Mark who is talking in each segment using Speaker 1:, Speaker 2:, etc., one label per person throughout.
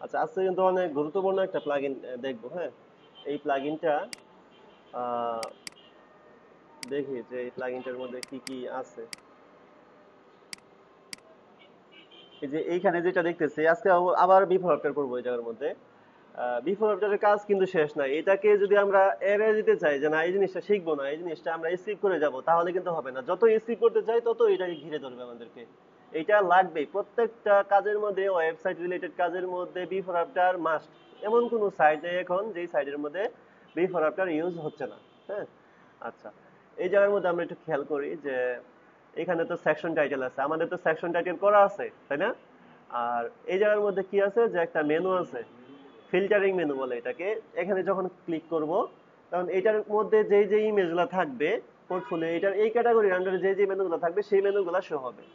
Speaker 1: আচ্ছা, আজকে কিন্তু অনেক গুরুত্বপূর্ণ একটা প্লাগইন দেখবো। হ্যাঁ, এই প্লাগইনটা দেখি যে এই প্লাগইনটার মধ্যে কি কি আছে। এই যে এইখানে যেটা দেখতেছি আজকে আবার বিফোর আফটার করবো এই জায়গার মধ্যে। বিফোর আফটারের কাজ কিন্তু শেষ নাই। এটাকে যদি আমরা এড়িয়ে দিতে চাই যে না এই জিনিসটা শিখবো না, এই জিনিসটা আমরা স্কিপ করে যাব, তাহলে কিন্তু হবে না। যত স্কিপ করতে চাই তত এটাকে ঘিরে ধরবে আমাদেরকে। এটা লাগবেই প্রত্যেকটা কাজের মধ্যে, ওয়েবসাইট রিলেটেড কাজের মধ্যে বিফোর আফটার মাস্ট। এমন কোনো সাইট নেই এখন যেই সাইটের মধ্যে বিফোর আফটার ইউজ হচ্ছে না। হ্যাঁ, আচ্ছা, এই জায়গার মধ্যে আমরা একটু খেয়াল করি যে এখানে তো সেকশন টাইটেল আছে, আমাদের তো সেকশন টাইটেল করা আছে, তাই না? আর এই জায়গার মধ্যে কি আছে যে একটা মেনু আছে, ফিল্টারিং মেনু বলে এটাকে। এখানে যখন ক্লিক করব তখন এটার মধ্যে যেই যেই ইমেজগুলো থাকবে পোর্টফোলিও, এটার এই ক্যাটাগরির আন্ডারে যে যে মেনুগুলো থাকবে সেই মেনুগুলো শো হবে।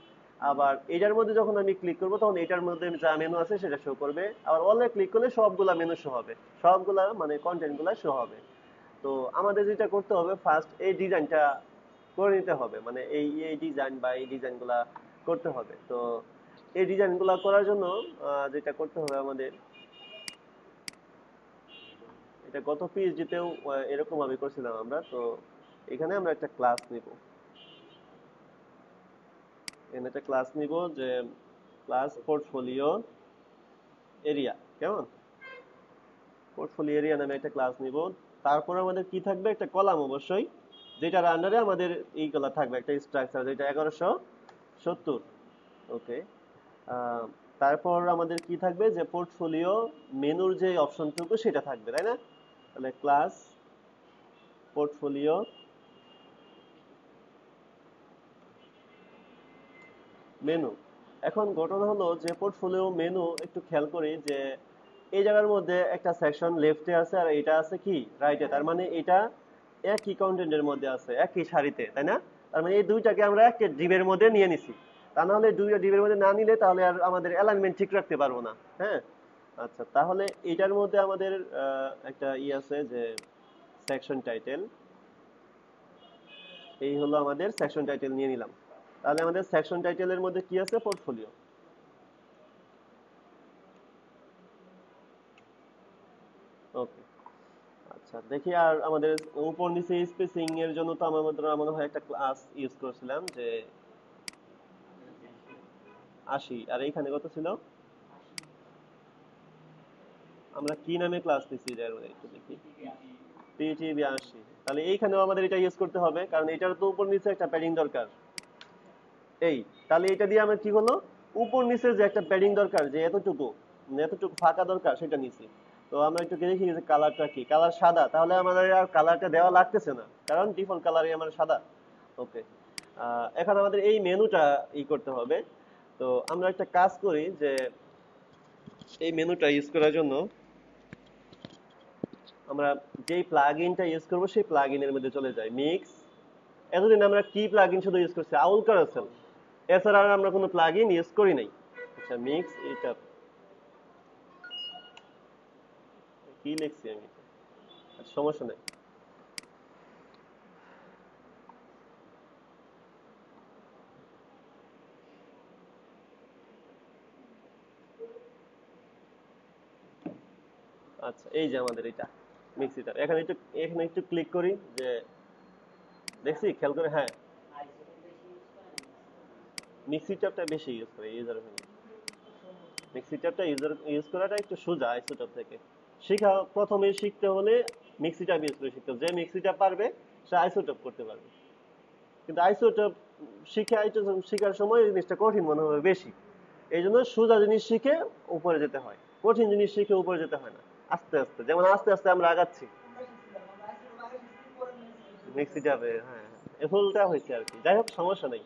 Speaker 1: আবার এটার মধ্যে যখন আমি ক্লিক করব তখন এটার মধ্যে যা মেনু আছে সেটা শো করবে। আবার অলে ক্লিক করলে সবগুলা মেনু শো হবে, সবগুলা মানে কন্টেন্টগুলো শো হবে। তো আমাদের যেটা করতে হবে, ফার্স্ট এই ডিজাইনটা করে নিতে হবে, মানে এই এই ডিজাইন বা এই ডিজাইনগুলা করতে হবে। তো এই ডিজাইনগুলা করার জন্য যেটা করতে হবে আমাদের, এটা গত পিএইচডিতেও এরকম ভাবে করছিলাম আমরা। তো এখানে আমরা একটা ক্লাস নিব, এখানে একটা ক্লাস নিব যে ক্লাস পোর্টফোলিও এরিয়া। কেমন? পোর্টফোলিও এরিয়া নামে একটা ক্লাস নিব। তারপর আমাদের কি থাকবে, একটা কলাম অবশ্যই, যেটার আন্ডারে আমাদের এইগুলা থাকবে, একটা স্ট্রাকচার যেটা 1170। ওকে। তারপর আমাদের কি থাকবে, যে পোর্টফোলিও মেনুর যে অপশনটুকু সেটা থাকবে, তাই না? তাহলে ক্লাস পোর্টফোলিও মেনু। এখন ঘটনা হলো যে পোর্টফোলিও মেনু একটু খেয়াল করি যে এই জায়গার মধ্যে একটা সেকশন লেফটে আছে আর এটা আছে কি রাইটে। তার মানে এটা একই কন্টেন্টের মধ্যে আছে, একই সারিতে, তাই না? তার মানে এই দুইটাকে আমরা একটা ডিবের মধ্যে নিয়ে নিছি। তা না হলে দুইটা ডিবের মধ্যে না নিলে তাহলে আর আমাদের অ্যালাইনমেন্ট ঠিক রাখতে পারবো না। হ্যাঁ, আচ্ছা, তাহলে এটার মধ্যে আমাদের একটা আছে যে সেকশন টাইটেল। এই হলো আমাদের সেকশন টাইটেল, নিয়ে নিলাম। তাহলে আমাদের সেকশন টাইটেলের মধ্যে কি আছে, পোর্টফোলিও। ওকে, আচ্ছা, দেখি আর আমাদের উপর নিচে স্পেসিং এর জন্য তো আমাদের মনে হয় একটা ক্লাস ইউজ করেছিলাম যে 80। আর এইখানে কত ছিল, আমরা কি নামে ক্লাস নিছি একটু দেখি, পিটিবি 80। তাহলে এইখানেও আমাদের এটা ইউজ করতে হবে, কারণ এটার তো উপর নিচে একটা প্যাডিং দরকার। এই, তাহলে এটা দিয়ে আমরা কি হলো, উপর নিচে যে একটা প্যাডিং দরকার, যে এতটুকু মানে এতটুকু ফাঁকা দরকার, সেটা নিছি। তো আমরা একটু দেখি যে কালারটা কি, কালার সাদা, তাহলে আমাদের আর কালারটা দেওয়া লাগতেছে না, কারণ ডিফল্ট কালারই আমার সাদা। ওকে। এখন আমাদের এই মেনুটা করতে হবে। তো আমরা একটা কাজ করি যে এই মেনুটা ইউজ করার জন্য আমরা যেই প্লাগইনটা ইউজ করব সেই প্লাগইনের মধ্যে চলে যাই, মিক্স। এতদিন আমরা কি প্লাগইন শুধু ইউজ করছি, আউল ক্যারাসেল, এছাড়া আর আমরা কোনো প্লাগইন ইউজ করি নাই। আচ্ছা, মিক্স এটা কি লিখছি আমি, আচ্ছা, সমস্যা নেই। আচ্ছা, এই যে আমাদের এটা মিক্সিটা, এখানে একটু ক্লিক করি যে, দেখছি খেয়াল করে, হ্যাঁ, মিক্সি ট্যাবটা বেশি ইউজ করে ইউজার। মিক্সি ট্যাবটা ইউজ করাটা একটু সোজা আইসোটপ থেকে। প্রথমে শিখতে হলে মিক্সি ট্যাব ইউজ করে শিখতে হবে। যে মিক্সি ট্যাব পারবে সে আইসোটপ করতে পারবে। কিন্তু আইসোটপ শেখার সময় এই জিনিসটা কঠিন মনে হবে বেশি। এই জন্য সোজা জিনিস শিখে উপরে যেতে হয়, কঠিন জিনিস শিখে উপরে যেতে হয় না। আস্তে আস্তে, যেমন আস্তে আস্তে আমরা আগাচ্ছি মিক্সি ট্যাবে। হ্যাঁ, হ্যাঁ, ভুলটা হয়েছে আর কি। যাই হোক, সমস্যা নেই।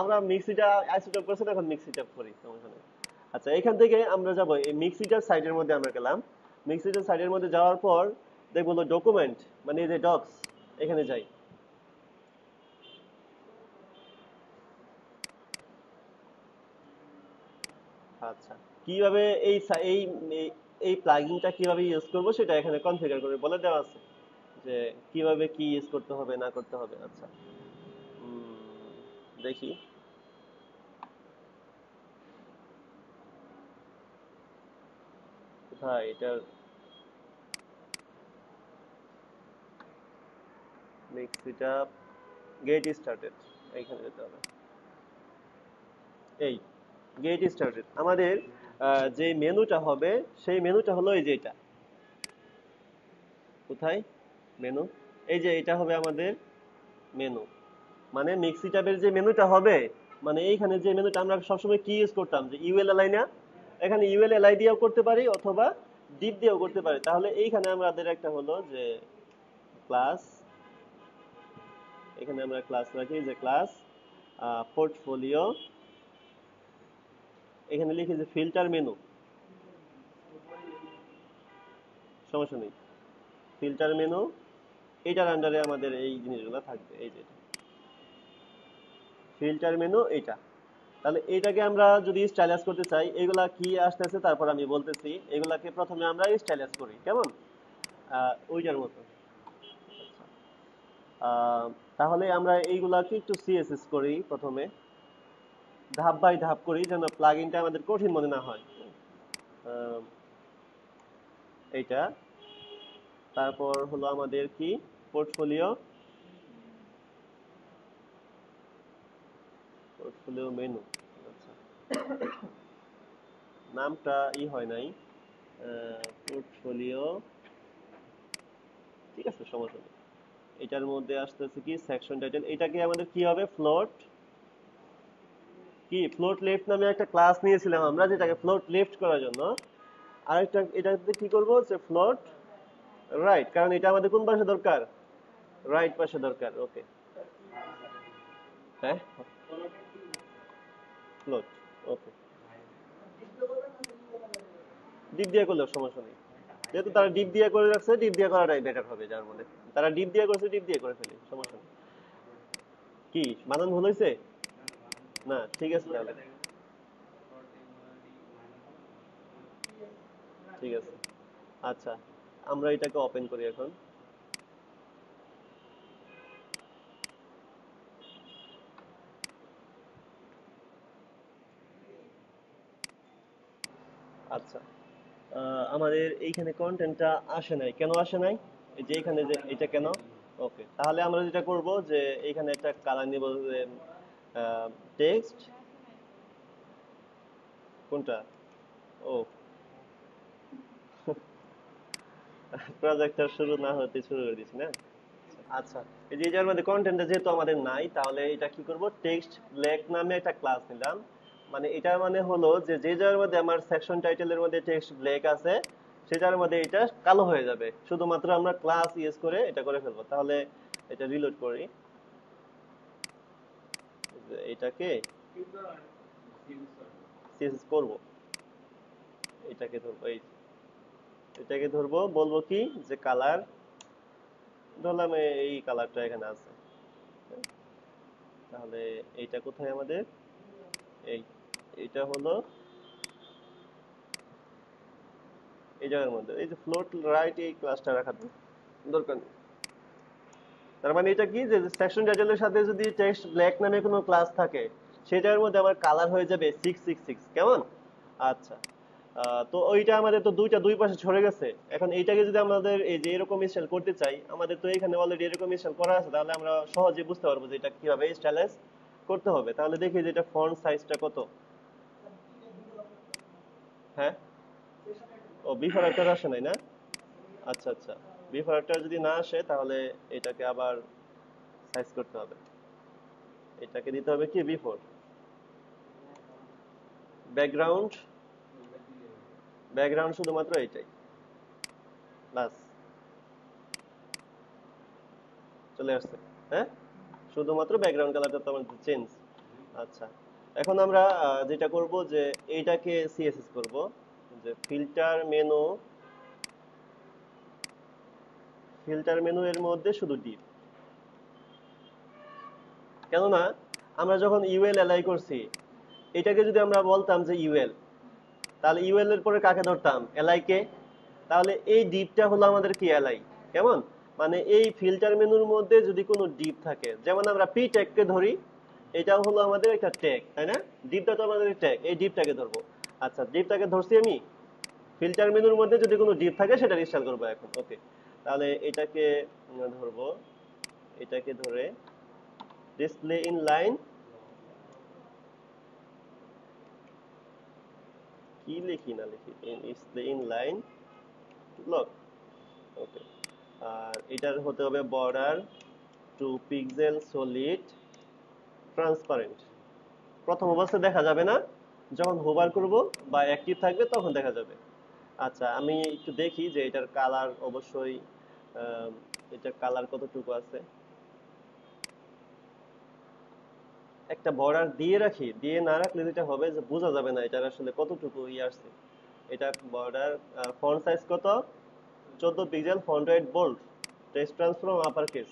Speaker 1: আমরা মিক্সিটা আইসোটপ করছি না, এখন মিক্সি ট্যাব করি, সমস্যা নেই। আচ্ছা, এখান থেকে আমরা যাব এই মিক্সিটার সাইডের মধ্যে, আমরা গেলাম। মিক্সিটার সাইডের মধ্যে যাওয়ার পর দেখবো ডকুমেন্ট, মানে এই যে ডক্স, এখানে যাই। আচ্ছা, কিভাবে এই এই এই প্লাগইনটা কিভাবে ইউজ করব সেটা এখানে কনফিগার করে বলে দেওয়া আছে যে কিভাবে কি ইউজ করতে হবে না করতে হবে। আচ্ছা, দেখি। কোথায় এটার mix it up, get started, এইখানে যেতে হবে। এই গেট স্টার্টেড আমাদের যে মেনুটা হবে সেই মেনুটা হলো এই যে এটা। কোথায় মেনু? এই যে এটা হবে আমাদের মেনু, মানে মিক্সি ট্যাবের যে মেনুটা হবে, মানে এইখানে যে মেনুটা আমরা সবসময় কি ইউজ করতাম যে ইউএলএলআই না, এখানে ইউএলএলআই দিয়েও করতে পারি অথবা ডিপ দিয়েও করতে পারি। তাহলে এইখানে আমাদের একটা হলো যে ক্লাস, এখানে আমরা ক্লাস রাখি যে ক্লাস পোর্টফোলিও, এখানে লিখি যে ফিল্টার মেনু, সমস্যা নেই, ফিল্টার মেনু, এটার আন্ডারে আমাদের এই জিনিসগুলো থাকবে, এই যে ফিল্টার মেনু এইটা। তাহলে এইটাকে আমরা যদি স্টাইলাস করতে চাই, এগুলা কি আসতেছে তারপর আমি বলতেছি, এগুলাকে প্রথমে আমরা স্টাইলাস করি কেমন ওইটার মতো। তাহলে আমরা এইগুলাকে একটু সিএসএস করি প্রথমে, ধাপ বাই ধাপ করি যেন প্লাগইনটা আমাদের কঠিন মনে না হয়। এইটা তারপর হলো আমাদের কি পোর্টফোলিও, পোর্টফোলিও মেনু। আচ্ছা, নামটা হয় নাই, পোর্টফোলিও, ঠিক আছে সমস্যা নেই। এটার মধ্যে আসতেছে কি সেকশন টাইটেল, এটাকে আমাদের কি হবে ফ্লোট, কি ফ্লোট লেফট নামে একটা ক্লাস নিয়েছিলাম আমরা যেটাকে ফ্লোট লেফট করার জন্য, আরেকটা এটাতে কি করব যে ফ্লোট রাইট, কারণ এটা আমাদের কোন পাশে দরকার, রাইট পাশে দরকার। ওকে, হ্যাঁ ফ্লোট, ওকে ডিপ দিয়ে করলেও সমস্যা নেই, যেহেতু তারা ডিপ দিয়ে করে রাখছে ডিপ দিয়ে করাটাই বেটার হবে, যার মানে তারা ডিপ দিয়ে করছে ডিপ দিয়ে করে ফেলি, সমস্যা নেই। কি বানান ভুল হয়েছে? না ঠিক আছে তাহলে, ঠিক আছে। আচ্ছা, আমরা এটাকে ওপেন করি এখন। আচ্ছা, আমাদের এইখানে কন্টেন্টটা আসে নাই, কেন আসে নাই? এই যে এখানে যে এটা কেন, ওকে তাহলে আমরা যেটা করব যে এইখানে একটা কালার নিব, যে টেক্সট, কোনটা, ও প্রজেক্টটা শুরু না হতে শুরু করে দিছি না। আচ্ছা, এই যে এটার মধ্যে কন্টেন্টটা যেহেতু আমাদের নাই, তাহলে এটা কি করব, টেক্সট ব্ল্যাক নামে একটা ক্লাস নিলাম। মানে এটা মানে হলো যে যে জায়গার মধ্যে আমার সেকশন টাইটেলের মধ্যে টেক্সট ব্ল্যাক আছে সেটার মধ্যে এটা কালো হয়ে যাবে, শুধুমাত্র আমরা ক্লাস ইউজ করে এটা করে ফেলবো। তাহলে এটা রিলোড করি, যে এটাকে সিএসএস করব, এটাকে ধরবো, এটাকে ধরবো, বলবো কি যে কালার, ধরলাম এই কালারটা এখানে আছে। তাহলে এইটা কোথায় আমাদের, এই এটা হলো এই জায়গার মধ্যে, এই যে ফ্লোট রাইট, এই ক্লাসটা রাখার দরকার নেই। তার মানে এটা কি যে সেকশন টাইটেলের সাথে যদি টেক্সট ব্ল্যাক নামে কোনো ক্লাস থাকে সেটার মধ্যে আমার কালার হয়ে যাবে 666, কেমন? আচ্ছা, তো ওইটা আমাদের তো দুই পাশে ছড়ে গেছে। এখন এইটাকে যদি আমাদের এই যে এরকম স্টাইল করতে চাই, আমাদের তো এখানে অলরেডি এরকম স্টাইল করা আছে, তাহলে আমরা সহজে বুঝতে পারবো যে এটা কিভাবে স্টাইলাইজ করতে হবে। তাহলে দেখি যে এটা ফন্ট সাইজটা কত। হ্যাঁ, ও বিফোর আফটার আসে নাই না? আচ্ছা আচ্ছা, বিফোর আফটার যদি না আসে তাহলে এটাকে আবার সাইজ করতে হবে, এটাকে দিতে হবে কি বিফোর, ব্যাকগ্রাউন্ড, ব্যাকগ্রাউন্ড শুধুমাত্র এইটাই, বাস চলে আসছে। হ্যাঁ, শুধুমাত্র ব্যাকগ্রাউন্ড কালারটা তো আমাদের চেঞ্জ। আচ্ছা, এখন আমরা যেটা করব যে এইটাকে সিএসএস করব, যে ফিল্টার মেনু, ফিল্টার মেনু এর মধ্যে শুধু ডিপ, কেননা আমরা যখন ইউএল এলাই করছি, এটাকে যদি আমরা বলতাম যে ইউএল, তাহলে ইউএল এর পরে কাকে ধরতাম, এলআই কে। তাহলে এই ডিপটা হলো আমাদের কি এলআই, কেমন? মানে এই ফিল্টার মেনুর মধ্যে যদি কোনো ডিপ থাকে, যেমন আমরা পি ট্যাগ কে ধরি, এটাও হলো আমাদের একটা ট্যাগ, তাই না? ডিপটা তো আমাদের ট্যাগ, এই ডিপটাকে ধরবো। আচ্ছা, ডিপটাকে ধরছি আমি, ফিল্টার মেনুর মধ্যে যদি কোনো ডিপ থাকে সেটা ইনস্টল করব এখন। ওকে, তাহলে এটাকে ধরবো, এটাকে ধরে ডিসপ্লে ইন লাইন, কি লিখি না লিখি, ডিসপ্লে ইন লাইন ব্লক। ওকে, আর এটার হতে হবে বর্ডার 2 পিক্সেল সলিড ট্রান্সপারেন্ট। প্রথম অবস্থায় দেখা যাবে না, যখন হোভার করব বা অ্যাক্টিভ থাকবে তখন দেখা যাবে। আচ্ছা, আমি একটু দেখি যে এটার কালার অবশ্যই এটার কালার কতটুকু আছে। একটা বর্ডার দিয়ে রাখি, দিয়ে না রাখলে যেটা হবে যে বোঝা যাবে না এটার আসলে কতটুকু আসছে। এটা বর্ডার, ফন্ট সাইজ কত, 14 pixel, font weight bold, text transform upper case.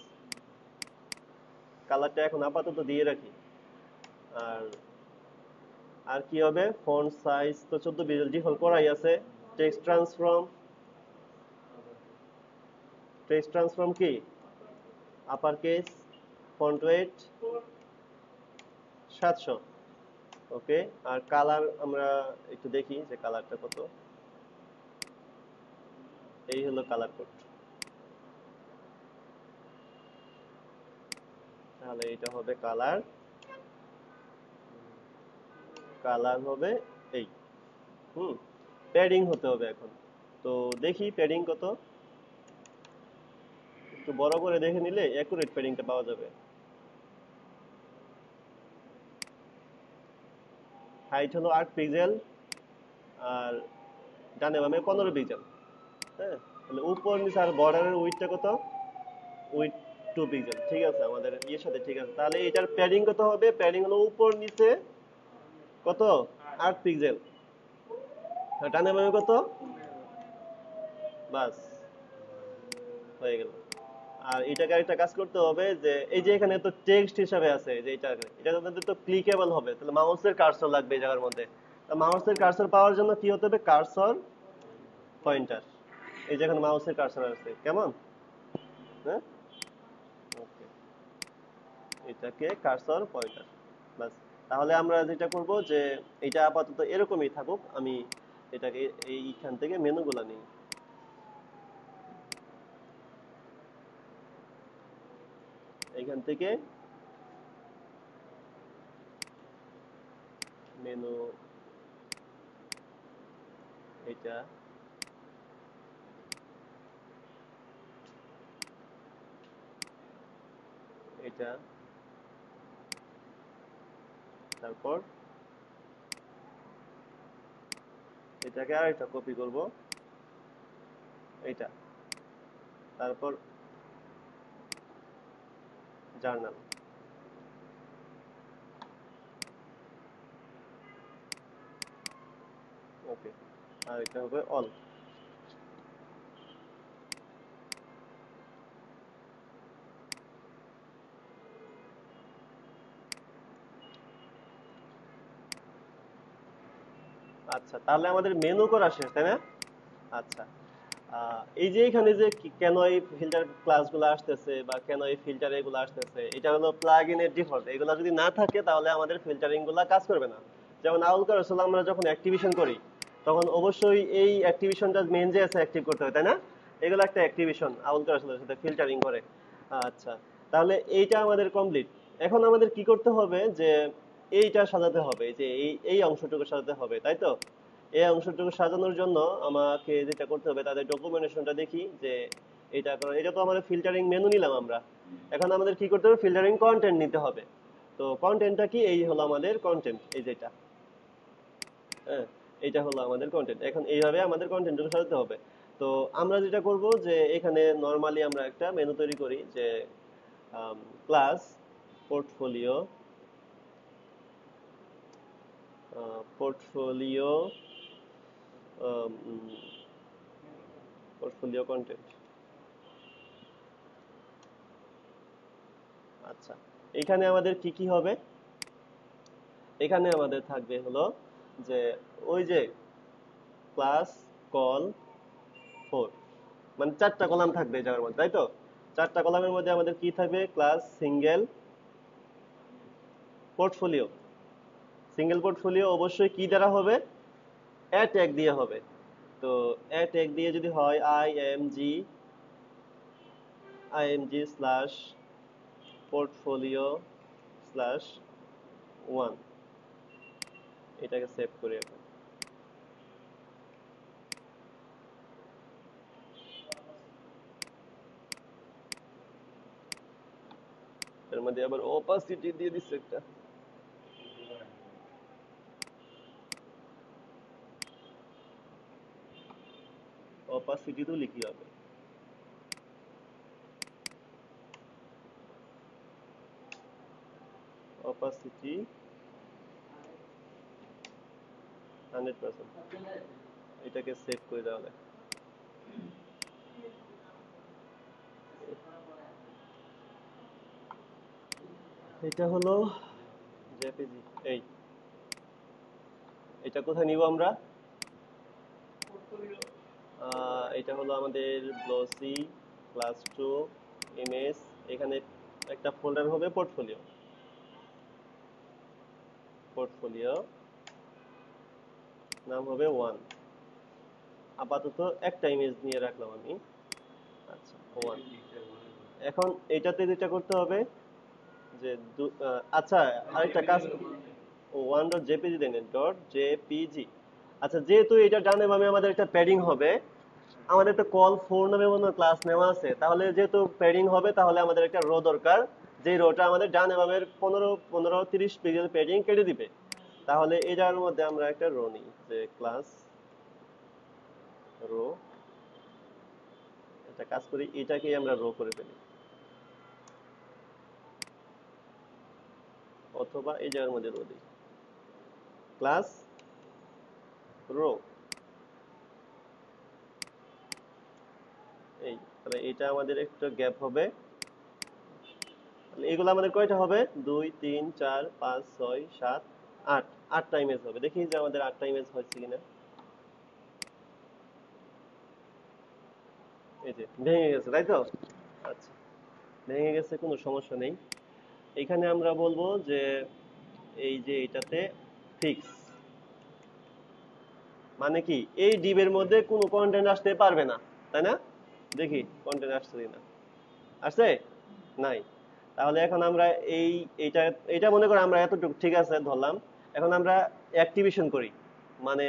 Speaker 1: কালারটা এখন আপাতত দিয়ে রাখি। আর আর কি হবে, ফন্ট সাইজ তো 14 পিক্সেল ডিফল্ট করাই আছে। টেক্সট ট্রান্সফর্ম, টেক্সট ট্রান্সফর্ম কি আপার কেস, ফন্ট ওয়েট 700। ওকে, আর কালার আমরা একটু দেখি যে কালারটা কত। এই হলো কালার কোড। তাহলে এটা হবে কালার, কালার হবে এই। প্যাডিং হতে হবে এখন। তো দেখি প্যাডিং কত, একটু বড় করে দেখে নিলে অ্যাকুরেট প্যাডিংটা পাওয়া যাবে। হাইট হলো 8 পিক্সেল, আর ডানে বামে 15 পিক্সেল। হ্যাঁ, তাহলে উপর নিচে আর বর্ডারের উইডথটা কত, উইডথ 2 পিক্সেল। ঠিক আছে, আমাদের ইয়ের সাথে ঠিক আছে। তাহলে এটার প্যাডিং কত হবে, প্যাডিং হলো উপর নিচে কত, 8 পিক্সেল, আর ডানে বামে কত, বাস হয়ে গেল। আর এটাকে একটা কাজ করতে হবে যে এই যে এখানে তো টেক্সট হিসাবে আছে, যে এটা তো ক্লিকেবল হবে, তাহলে মাউসের কার্সর লাগবে এই জায়গার মধ্যে। মাউসের কার্সর পাওয়ার জন্য কি হতে হবে, কার্সর পয়েন্টার। এই যে এখানে মাউসের কার্সর আছে, কেমন, হ্যাঁ, ওকে, এটাকে কার্সর পয়েন্টার, বাস। তাহলে আমরা যেটা করব যে এটা আপাতত এরকমই থাকুক, আমি এটাকে এইখান থেকে মেনুগুলা নিই। এইখান থেকে মেনু, এটা এটা তারপর এটাকে আরেকটা কপি করব, এটা, তারপর জার্নাল। ওকে, আর এটা হবে অল। আচ্ছা, তাহলে আমাদের মেনু করা শেষ, তাই না? আচ্ছা, এই যে এখানে যে কেন এই ফিল্টার ক্লাসগুলো আসতেছে বা কেন এই ফিল্টার এগুলো আসতেছে, এটা হলো প্লাগইনের ডিফল্ট। এগুলো যদি না থাকে তাহলে আমাদের ফিল্টারিং গুলা কাজ করবে না। যেমন আউল কারসল আমরা যখন অ্যাক্টিভেশন করি তখন অবশ্যই এই অ্যাক্টিভেশনটা মেন যে আছে অ্যাক্টিভ করতে হয়, তাই না? এগুলো একটা অ্যাক্টিভেশন আউল কারসলের সাথে ফিল্টারিং করে। আচ্ছা, তাহলে এইটা আমাদের কমপ্লিট। এখন আমাদের কি করতে হবে যে এইটা সাজাতে হবে, যে এই অংশটুকু সাজাতে হবে, তাই তো? এই অংশটুকু সাজানোর জন্য আমাকে যেটা করতে হবে, তাদের ডকুমেন্টেশনটা দেখি যে এটা কারণ এটা তো আমাদের ফিল্টারিং মেনু নিলাম আমরা। এখন আমাদের কি করতে হবে, ফিল্টারিং কন্টেন্ট নিতে হবে। তো কন্টেন্টটা কি, এই হলো আমাদের কন্টেন্ট, এই যেটা, হ্যাঁ, এটা হলো আমাদের কন্টেন্ট। এখন এইভাবে আমাদের কন্টেন্টগুলো সাজাতে হবে। তো আমরা যেটা করব যে এখানে নরমালি আমরা একটা মেনু তৈরি করি যে class portfolio, portfolio portfolio content. আচ্ছা, এখানে আমাদের কি কি হবে, এখানে আমাদের থাকবে হলো যে ওই যে ক্লাস কল 4, মানে 4টা কলাম থাকবে এই জায়গার মধ্যে, তাই তো? 4টা কলামের মধ্যে আমাদের কি থাকবে, class single portfolio. Single portfolio অবশ্যই কি দ্বারা হবে, অ্যাড ট্যাগ দিয়ে হবে। তো এ ট্যাগ দিয়ে যদি হয় img স্ল্যাশ পোর্টফোলিও স্ল্যাশ 1, এটাকে সেভ করি এখন। এর মধ্যে আবার ওপাসিটি দিয়ে দিচ্ছে একটা। ওপাসিটি তো লিখি হবে, opacity 100%। এটাকে সেভ করে দেওয়া লাগে। এটা হলো জেপিজি। এটা কোথায় নিব আমরা? এটা হলো আমাদের গ্লসি ক্লাস 2 ইমেজ। এখানে একটা ফোল্ডার হবে পোর্টফোলিও, নাম হবে 1। আপাতত একটা ইমেজ নিয়ে রাখলাম আমি। আচ্ছা 1। এখন এটাতে যেটা করতে হবে যে আচ্ছা আরেকটা কাজ, 1.jpg দেন, .jpg। আচ্ছা যেহেতু এটা ডানে বামে আমাদের একটা প্যাডিং হবে, আমাদের তো কল 4 নামে কোনো ক্লাস নেওয়া আছে, তাহলে যেহেতু প্যাডিং হবে তাহলে আমাদের একটা রো দরকার, যে রোটা আমাদের ডানে বামের 15-30 পিক্সেল প্যাডিং কেটে দিবে। তাহলে এই জায়গার মধ্যে আমরা একটা রো নিই, যে ক্লাস রো। একটা কাজ করি, এটাকে আমরা রো করে ফেলি, অথবা এই জায়গার মধ্যে রো দিই, ক্লাস রো। এই তাহলে এটা আমাদের একটা গ্যাপ হবে। এগুলো আমাদের কয়টা হবে? 2 3 4 5 6 7 8, 8টা ইমেজ হবে। দেখি যে আমাদের 8টা ইমেজ হয়েছে কিনা। এই যে ভেঙে গেছে, তাই তো? আচ্ছা ভেঙে গেছে, কোনো সমস্যা নেই। এখানে আমরা বলবো যে এই যে এটাতে ফিক্স, মানে কি এই ডিবের মধ্যে কোনো কন্টেন্ট আসতে পারবে না, তাই না? দেখি কন্টেন্ট আসছে কিনা। আসছে? নাই। তাহলে এখন আমরা এইটা এটা মনে করো আমরা এতটুকু ঠিক আছে ধরলাম। এখন আমরা অ্যাক্টিভেশন করি, মানে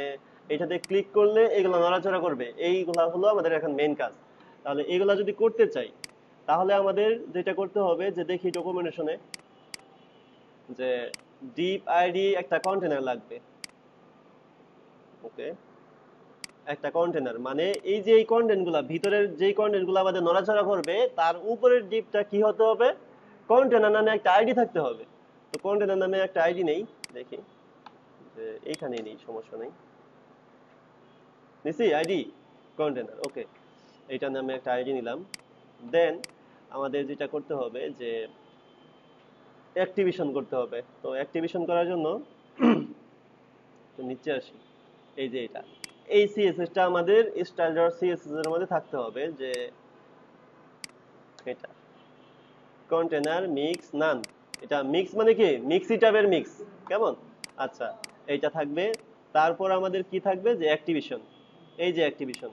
Speaker 1: এটাতে ক্লিক করলে এগুলো নড়াচড়া করবে, এইগুলা হলো আমাদের এখন মেইন কাজ। তাহলে এগুলা যদি করতে চাই তাহলে আমাদের যেটা করতে হবে, যে দেখি ডকুমেন্টেশনে যে ডিপ আইডি একটা কন্টেনার লাগবে। ওকে, একটা কন্টেনার মানে এই যে এই কন্টেন্টগুলো ভিতরের যেই কন্টেন্টগুলো আমাদের নড়াচড়া করবে তার উপরের ডিপটা কি হতে হবে? কন্টেনার নামে একটা আইডি থাকতে হবে। তো কন্টেনার নামে একটা আইডি নেই, দেখি যে এইখানে নেই, সমস্যা নেই, নিছি আইডি কন্টেনার। ওকে, এইটার নামে একটা আইডি নিলাম। দেন আমাদের যেটা করতে হবে যে অ্যাক্টিভেশন করতে হবে। তো অ্যাক্টিভেশন করার জন্য তো নিচে আসি, এই যে এই সিএসএসটা আমাদের style.css এর মধ্যে থাকতে হবে, যে এটা কন্টেনার মিক্স নান। এটা মিক্স মানে কি? মিক্সি টাইপের মিক্স, কেমন? আচ্ছা এইটা থাকবে। তারপর আমাদের কি থাকবে? যে অ্যাক্টিভেশন। এই যে অ্যাক্টিভেশন,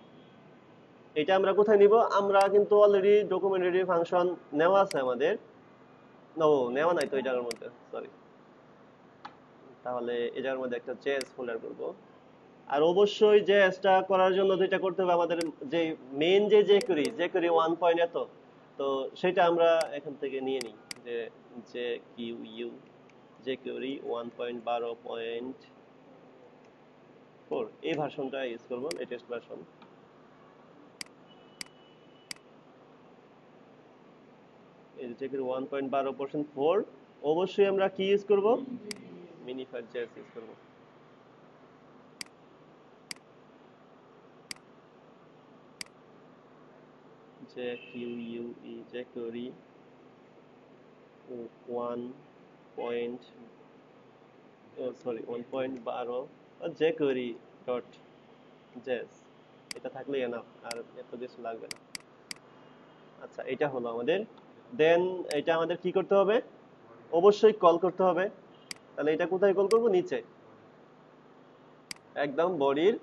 Speaker 1: এটা আমরা কোথায় নিব? আমরা কিন্তু অলরেডি ডকুমেন্টারি ফাংশন নেওয়া আছে আমাদের। ও নেওয়া নাই তো এই জায়গার মধ্যে, সরি। তাহলে এই জায়গার মধ্যে একটা জেএস ফোল্ডার করব। আর অবশ্যই জেএসটা করার জন্য যেটা করতে হবে আমাদের, যে মেইন যে jQuery 1 পয়েন্ট এত, তো সেটা আমরা এখান থেকে নিয়ে নিই, যে jQuery 1.12.4 এই ভার্সনটা ইউজ করব, লেটেস্ট ভার্সন। এই যে jQuery 1.12.4, অবশ্যই আমরা কি ইউজ করব? মিনিফায়ার জেএস ইউজ করব। jQuery 1.12 jQuery.js, এটা থাকলেই এনাফ, আর এত কিছু লাগবে না। আচ্ছা এটা হলো আমাদের। দেন এটা আমাদের কি করতে হবে? অবশ্যই কল করতে হবে। তাহলে এটা কোথায় কল করব? নিচে, একদম বডির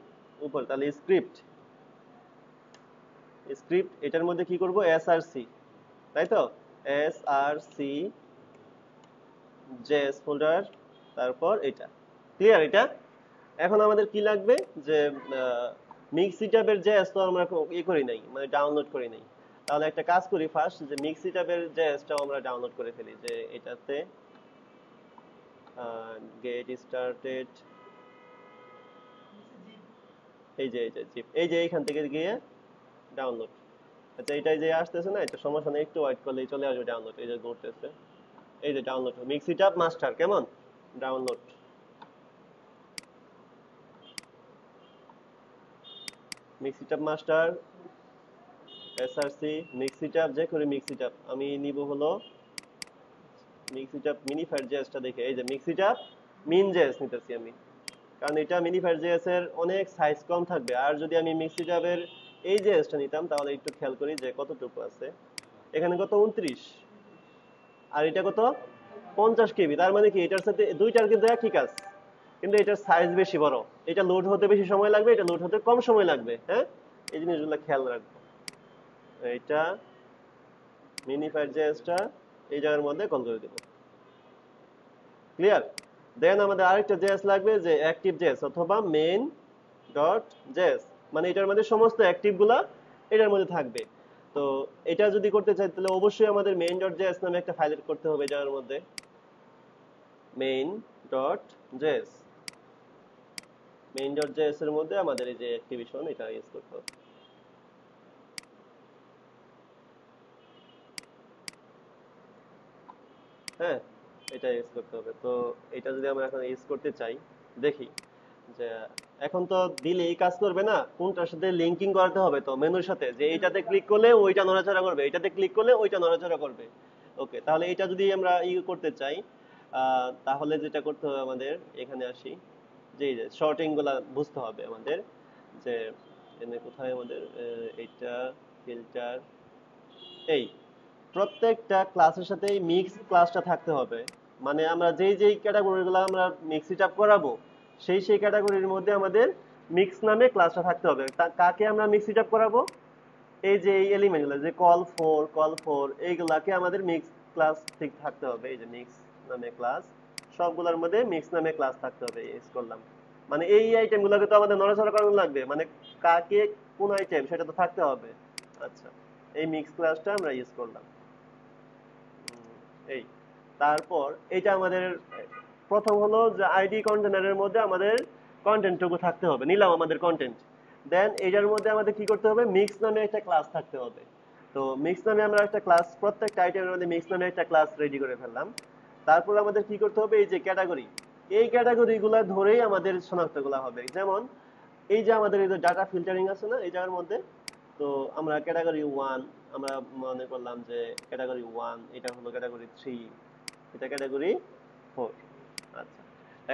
Speaker 1: উপর, তাহলে স্ক্রিপ্ট, স্ক্রিপ্ট এটার মধ্যে কি করব, এসআরসি, তাই তো, এসআরসি জেএস ফোল্ডার, তারপর এটা ক্লিয়ার। এটা এখন আমাদের কি লাগবে যে মিক্সিটাবের জেএস তো আমরা করি নাই, মানে ডাউনলোড করি নাই। তাহলে একটা কাজ করি ফার্স্ট, যে মিক্সিটাবের জেএসটাও আমরা ডাউনলোড করে ফেলি, যে এটাতে গেট স্টার্টেড, এই যে জিপ, এই যে এইখান থেকে গিয়ে ডাউনলোড। আচ্ছা এটাই যে আসতেছে না, এটা সমস্যা নেই, একটু ওয়েট করলেই চলে আসবে ডাউনলোড। এই যে ঘুরতেছে, এই যে ডাউনলোড মিক্সিটাব মাস্টার, কেমন ডাউনলোড, মিক্সিটাব মাস্টার এসআরসি মিক্সিটাব, যে করে মিক্সিটাব আমি নিব হলো মিক্সিটাব মিনিফায়ার জেএসটা দেখে, এই যে মিক্সিটাব মিন জেএস নিতেছি আমি, কারণ এটা মিনিফায়ার জেএস এর অনেক সাইজ কম থাকবে। আর যদি আমি মিক্সিটাবের এই জেএসটা নিতাম, তাহলে একটু খেয়াল করি যে কতটুকু আছে, এখানে কত 29, আর এটা কত 50 কেবি। তার মানে কি এটার সাথে দুইটার কিন্তু একই কাজ, কিন্তু এটার সাইজ বেশি বড়, এটা লোড হতে বেশি সময় লাগবে, এটা লোড হতে কম সময় লাগবে। হ্যাঁ, এই জিনিসগুলো খেয়াল রাখবো। এটা মিনিফায়ার জেএসটা এই জায়গার মধ্যে কল করে দেব, ক্লিয়ার। দেন আমাদের আরেকটা জেএস লাগবে, যে অ্যাক্টিভ জেএস অথবা মেইন ডট জেএস, মানে এটার মধ্যে সমস্ত অ্যাক্টিভ গুলা এটার মধ্যে থাকবে। তো এটা যদি করতে চাই, তাহলে অবশ্যই আমাদের মেইন ডট জেএস নামে একটা ফাইল করতে হবে যার মধ্যে main dot JS, main dot JS এর মধ্যে আমাদের এই যে অ্যাক্টিভেশন এটা ইউজ করতে হবে। হ্যাঁ, এটা ইউজ করতে হবে। তো এটা যদি আমরা এখন ইউজ করতে চাই, দেখি যে এখন তো দিলেই কাজ করবে না, কোনটার সাথে লিঙ্কিং করাতে হবে, তো মেনুর সাথে, যে এইটাতে ক্লিক করলে ওইটা নড়াচড়া করবে, এটাতে ক্লিক করলে ওইটা নড়াচড়া করবে। ওকে, তাহলে এটা যদি আমরা করতে চাই, তাহলে যেটা করতে হবে আমাদের, এখানে আসি, যে শর্টিং গুলা বুঝতে হবে আমাদের, যে এখানে কোথায় আমাদের এইটা ফিল্টার, এই প্রত্যেকটা ক্লাসের সাথে মিক্স ক্লাসটা থাকতে হবে। মানে আমরা যেই যেই ক্যাটাগরিগুলো আমরা মিক্স ইট আপ করাবো, সেই সেই ক্যাটাগরির মধ্যে আমাদের মিক্স নামে ক্লাসটা থাকতে হবে। কাকে আমরা মিক্স ইট আপ করাবো, এই যে এই এলিমেন্টগুলো, যে কল ফোর এইগুলাকে আমাদের মিক্স ক্লাস ঠিক থাকতে হবে। এই যে মিক্স নামে ক্লাস, সবগুলোর মধ্যে মিক্স নামে ক্লাস থাকতে হবে। ইউজ করলাম, মানে এই আইটেমগুলোকে তো আমাদের নড়াচড়া করানো লাগবে, মানে কাকে কোন আইটেম সেটা তো থাকতে হবে। আচ্ছা, এই মিক্স ক্লাসটা আমরা ইউজ করলাম। এই তারপর এটা আমাদের প্রথম হলো যে আইডি কন্টেনারের মধ্যে আমাদের কন্টেন্টটুকু থাকতে হবে, নিলাম আমাদের কন্টেন্ট। দেন এটার মধ্যে আমাদের কি করতে হবে, মিক্স নামে একটা ক্লাস থাকতে হবে। তো মিক্স নামে আমরা একটা ক্লাস, প্রত্যেকটা আইটেমের মধ্যে মিক্স নামে একটা ক্লাস রেডি করে ফেললাম। তারপর আমাদের কি করতে হবে, এই যে ক্যাটাগরি, এই ক্যাটাগরিগুলো ধরেই আমাদের শনাক্তগুলো হবে। যেমন এই যে আমাদের এই যে ডাটা ফিল্টারিং আছে না এই জায়গার মধ্যে, তো আমরা ক্যাটাগরি 1 আমরা মনে করলাম যে ক্যাটাগরি 1, এটা হলো ক্যাটাগরি 3, এটা ক্যাটাগরি 4। আচ্ছা,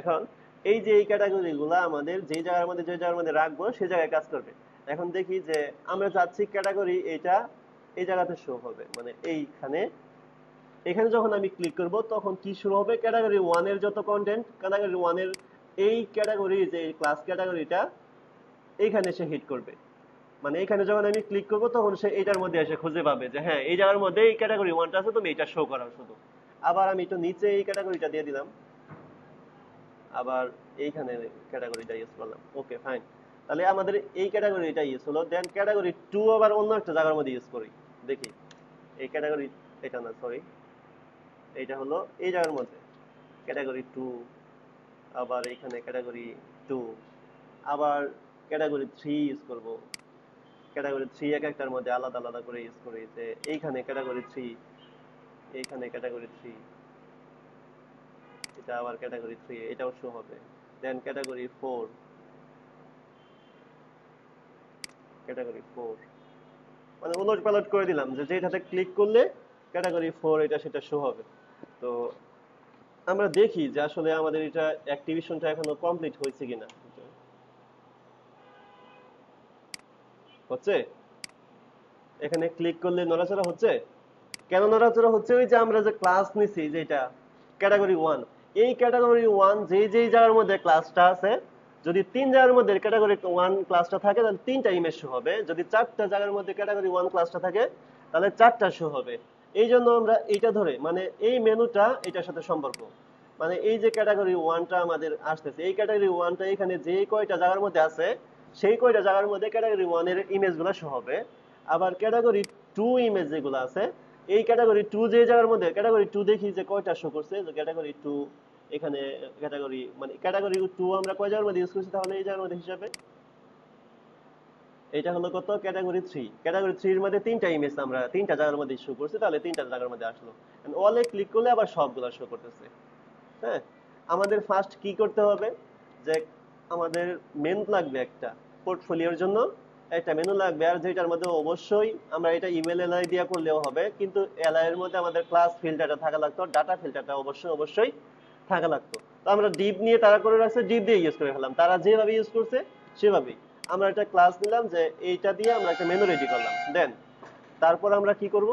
Speaker 1: এখন এই যে এই ক্যাটাগরিগুলো আমাদের যে জায়গার মধ্যে যে জায়গার মধ্যে রাখবো সেই জায়গায় কাজ করবে। এখন দেখি যে আমরা চাচ্ছি ক্যাটাগরি এটা এই জায়গাতে শো হবে, মানে এইখানে, এখানে যখন আমি ক্লিক করব তখন কি শুরু হবে, ক্যাটাগরি 1 এর যত কন্টেন্ট, ক্যাটাগরি 1 এর এই ক্যাটাগরি, যে ক্লাস ক্যাটাগরিটা এইখানে এসে হিট করবে। মানে এখানে যখন আমি ক্লিক করবো তখন সে এটার মধ্যে এসে খুঁজে পাবে যে হ্যাঁ এই জায়গার মধ্যে এই ক্যাটাগরি 1টা আছে, তুমি এটা শো করাও শুধু। আবার আমি একটু নিচে এই ক্যাটাগরিটা দিয়ে দিলাম, আবার এইখানে ক্যাটাগরিটা ইউজ করলাম। ওকে ফাইন, তাহলে আমাদের এই ক্যাটাগরিটা ইউজ হলো। দেন ক্যাটাগরি 2 আবার অন্য একটা জায়গার মধ্যে ইউজ করি, দেখি এই ক্যাটাগরি, এটা না সরি, এইটা হলো এই জায়গার মধ্যে ক্যাটাগরি 2, আবার এইখানে ক্যাটাগরি 2, আবার ক্যাটাগরি 3 ইউজ করব। ক্যাটাগরি 3 এক একটার মধ্যে আলাদা আলাদা করে ইউজ করি, যে এইখানে ক্যাটাগরি 3, এইখানে ক্যাটাগরি 3, এটা আবার ক্যাটাগরি 3, এটাও শো হবে। দেন ক্যাটাগরি 4, ক্যাটাগরি 4, মানে উলট পালট করে দিলাম, যে যেটাতে ক্লিক করলে ক্যাটাগরি 4 এটা সেটা শো হবে। তো আমরা দেখি যে আসলে আমাদের এটা অ্যাক্টিভেশনটা এখনো কমপ্লিট হয়েছে কিনা। হচ্ছে, এখানে ক্লিক করলে নড়াচড়া হচ্ছে। কেন নড়াচড়া হচ্ছে, ওই যে আমরা যে ক্লাস নিছি যেটা ক্যাটাগরি 1, এই ক্যাটাগরি 1 যেই যেই জায়গার মধ্যে ক্লাসটা আছে যদি 3 জায়গার মধ্যে ক্যাটাগরি 1 ক্লাসটা থাকে তাহলে 3টা ইমেজ শো হবে, যদি 4টা জায়গার মধ্যে ক্যাটাগরি 1 ক্লাসটা থাকে তাহলে 4টা শো হবে। এই জন্য আমরা এইটা ধরে মানে এই মেনুটা এটার সাথে সম্পর্ক, মানে এই যে ক্যাটাগরি 1টা আমাদের আসতেছে, এই ক্যাটাগরি 1টা এখানে যে কয়টা জায়গার মধ্যে আছে সেই কয়টা জায়গার মধ্যে ক্যাটাগরি 1 এর ইমেজগুলো শো হবে। আবার ক্যাটাগরি 2 ইমেজ যেগুলো আছে এই ক্যাটাগরি 2 যে জায়গার মধ্যে ক্যাটাগরি 2 দেখি যে কয়টা শো করছে, যে ক্যাটাগরি 2 এখানে ক্যাটাগরি মানে ক্যাটাগরি 2 আমরা কয় জায়গার মধ্যে ইউজ করছি তাহলে এই জায়গার মধ্যে হিসাবে এটা হলো কত ক্যাটাগরি 3, ক্যাটাগরি 3 এর মধ্যে 3টা ইমেজ আমরা 3টা জায়গার মধ্যে শো করছি, তাহলে 3টা জায়গার মধ্যে আসলো। এন্ড অলে ক্লিক করলে আবার সবগুলো শো করতেছে। হ্যাঁ, আমাদের ফার্স্ট কি করতে হবে যে আমাদের মেনু লাগবে একটা পোর্টফোলিওর জন্য, একটা মেনু লাগবে, আর যেটার মধ্যে অবশ্যই আমরা এটা ইমেল এলআই দিয়ে করলেও হবে, কিন্তু এলআই এর মধ্যে আমাদের ক্লাস ফিল্টারটা থাকা লাগতো, ডাটা ফিল্টারটা অবশ্যই থাকা লাগতো। তো আমরা ডিপ নিয়ে তারা করে রাখছে, ডিপ দিয়ে ইউজ করে ফেললাম, তারা যেভাবে ইউজ করছে সেভাবেই আমরা একটা ক্লাস নিলাম যে এইটা দিয়ে আমরা একটা মেনু রেডি করলাম। দেন তারপর আমরা কি করব,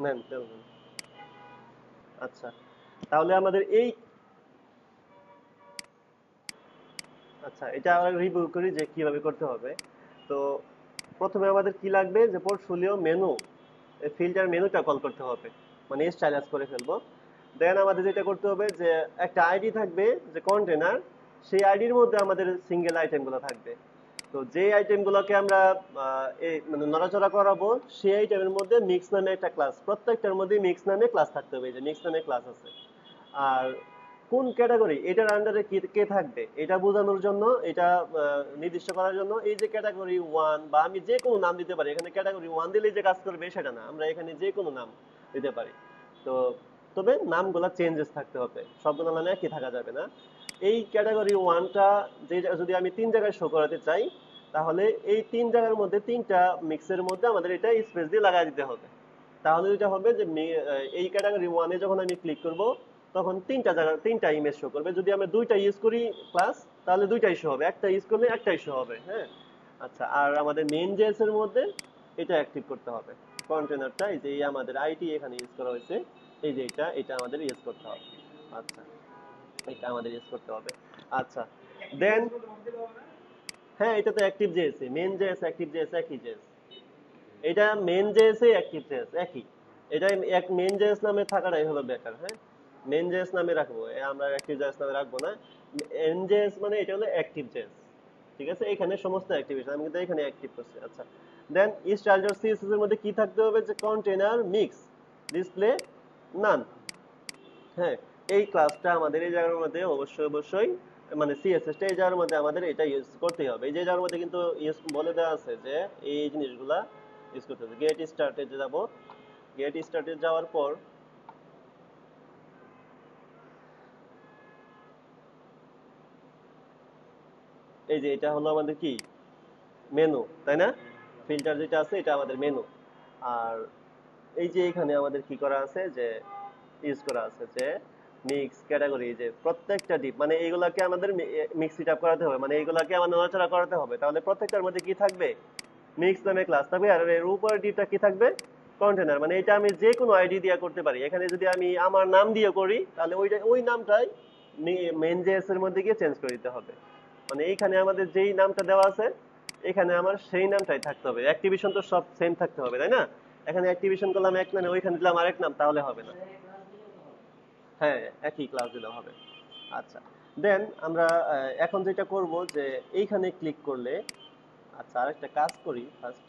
Speaker 1: নেন তেল নেন। আচ্ছা, তাহলে আমাদের এই আচ্ছা এটা আমরা রিভিউ করি যে কিভাবে করতে হবে। তো প্রথমে আমাদের কি লাগবে যে পোর্টফোলিও মেনু, এই ফিল্টার মেনুটা কল করতে হবে, মানে স্টাইলাস করে ফেলবো। দেন আমাদের যেটা করতে হবে যে একটা আইডি থাকবে যে কন্টেনার, সেই আইডির মধ্যে আমাদের সিঙ্গেল আইটেমগুলো থাকবে। তো যে আইটেমগুলোকে আমরা এই মানে নড়াচড়া করাবো সেই আইটেমের মধ্যে মিক্স নামে একটা ক্লাস, প্রত্যেকটার মধ্যে মিক্স নামে ক্লাস থাকতে হবে, এই যে মিক্স নামে ক্লাস আছে। আর কোন ক্যাটাগরি এটার আন্ডারে কে থাকবে এটা বোঝানোর জন্য, এটা নির্দিষ্ট করার জন্য এই যে ক্যাটাগরি 1 বা আমি যে কোনো নাম দিতে পারি, এখানে ক্যাটাগরি 1 দিলেই যে কাজ করবে সেটা না, আমরা এখানে যে কোনো নাম দিতে পারি। তো তবে নামগুলা চেঞ্জেস থাকতে হবে, সবগুলো নামে একই থাকা যাবে না। এই ক্যাটাগরি 1টা যে যদি আমি 3 জায়গায় শো করাতে চাই তাহলে এই 3 জায়গার মধ্যে 3টা মিক্সের মধ্যে আমাদের এটা স্পেস দিয়ে লাগাই দিতে হবে। তাহলে যেটা হবে যে এই ক্যাটাগরি 1 এ যখন আমি ক্লিক করব তখন 3টা জায়গা 3টা ইমেজ শো করবে, যদি আমরা 2টা ইউজ করি ক্লাস তাহলে 2টাই শো হবে, একটা ইউজ করলে একটাই শো হবে। হ্যাঁ, আচ্ছা, আর আমাদের মেইন জেএস এর মধ্যে এটা অ্যাক্টিভ করতে হবে, কন্টেনারটা এই যে আমাদের আইটি এখানে ইউজ করা হয়েছে, এই যে এটা আমাদের ইউজ করতে হবে। আচ্ছা, এটা আমাদের ইউজ করতে হবে। আচ্ছা, দেন হ্যাঁ এটা তো active JS, main JS active JS একই জেএস, এটা মেইন জেএস এ অ্যাক্টিভ জেএস একই, এটা এক মেইন জেএস নামে থাকাটাই হলো বেটার। হ্যাঁ, মেইন জেএস নামে রাখবো, আমরা অ্যাক্টিভ জেএস নামে রাখবো না। এনজেএস মানে এটা হলো অ্যাক্টিভ জেএস, ঠিক আছে, এখানে সমস্ত অ্যাক্টিভেশন আমি কিন্তু এখানে অ্যাক্টিভ করছি। আচ্ছা, দেন স্টাইলার সিএসএস এর মধ্যে কি থাকতে হবে যে কন্টেইনার মিক্স ডিসপ্লে নান। হ্যাঁ, এই ক্লাসটা আমাদের এই জায়গার মধ্যে অবশ্যই মানে সিএসএস টা এই জায়গার মধ্যে আমাদের এটা ইউজ করতেই হবে, এই যে জায়গার মধ্যে কিন্তু ইউজ বলে দেওয়া আছে যে এই জিনিসগুলা ইউজ করতে হবে। গেট স্টার্টে যাব, গেট স্টার্টে যাওয়ার পর এই যে এটা হলো আমাদের কি মেনু, তাই না, ফিল্টার যেটা আছে এটা আমাদের মেনু। আর এই যে এখানে আমাদের কি করা আছে যে ইউজ করা আছে যে মিক্স ক্যাটাগরি, যে প্রত্যেকটা ডিপ মানে এইগুলাকে আমাদের মিক্স সেট আপ করাতে হবে, মানে এইগুলাকে আমাদের নড়াচড়া করাতে হবে, তাহলে প্রত্যেকটার মধ্যে কি থাকবে মিক্স নামে ক্লাস থাকবে, আর এর উপরে ডিপটা কি থাকবে কন্টেনার, মানে এটা আমি যে কোনো আইডি দিয়ে করতে পারি। এখানে যদি আমি আমার নাম দিয়ে করি তাহলে ওই নামটাই মেইন জেএস এর মধ্যে গিয়ে চেঞ্জ করে দিতে হবে, মানে এইখানে আমাদের যেই নামটা দেওয়া আছে এখানে আমার সেই নামটাই থাকতে হবে, অ্যাক্টিভিশন তো সব সেম থাকতে হবে তাই না, এখানে অ্যাক্টিভিশন করলাম এক নামে ওইখানে দিলাম আরেক নাম তাহলে হবে না। হ্যাঁ, একই ক্লাস দিলে হবে। আচ্ছা, দেন আমরা এখন যেটা করব যে এইখানে ক্লিক করলে, আচ্ছা আরেকটা কাজ করি ফার্স্ট,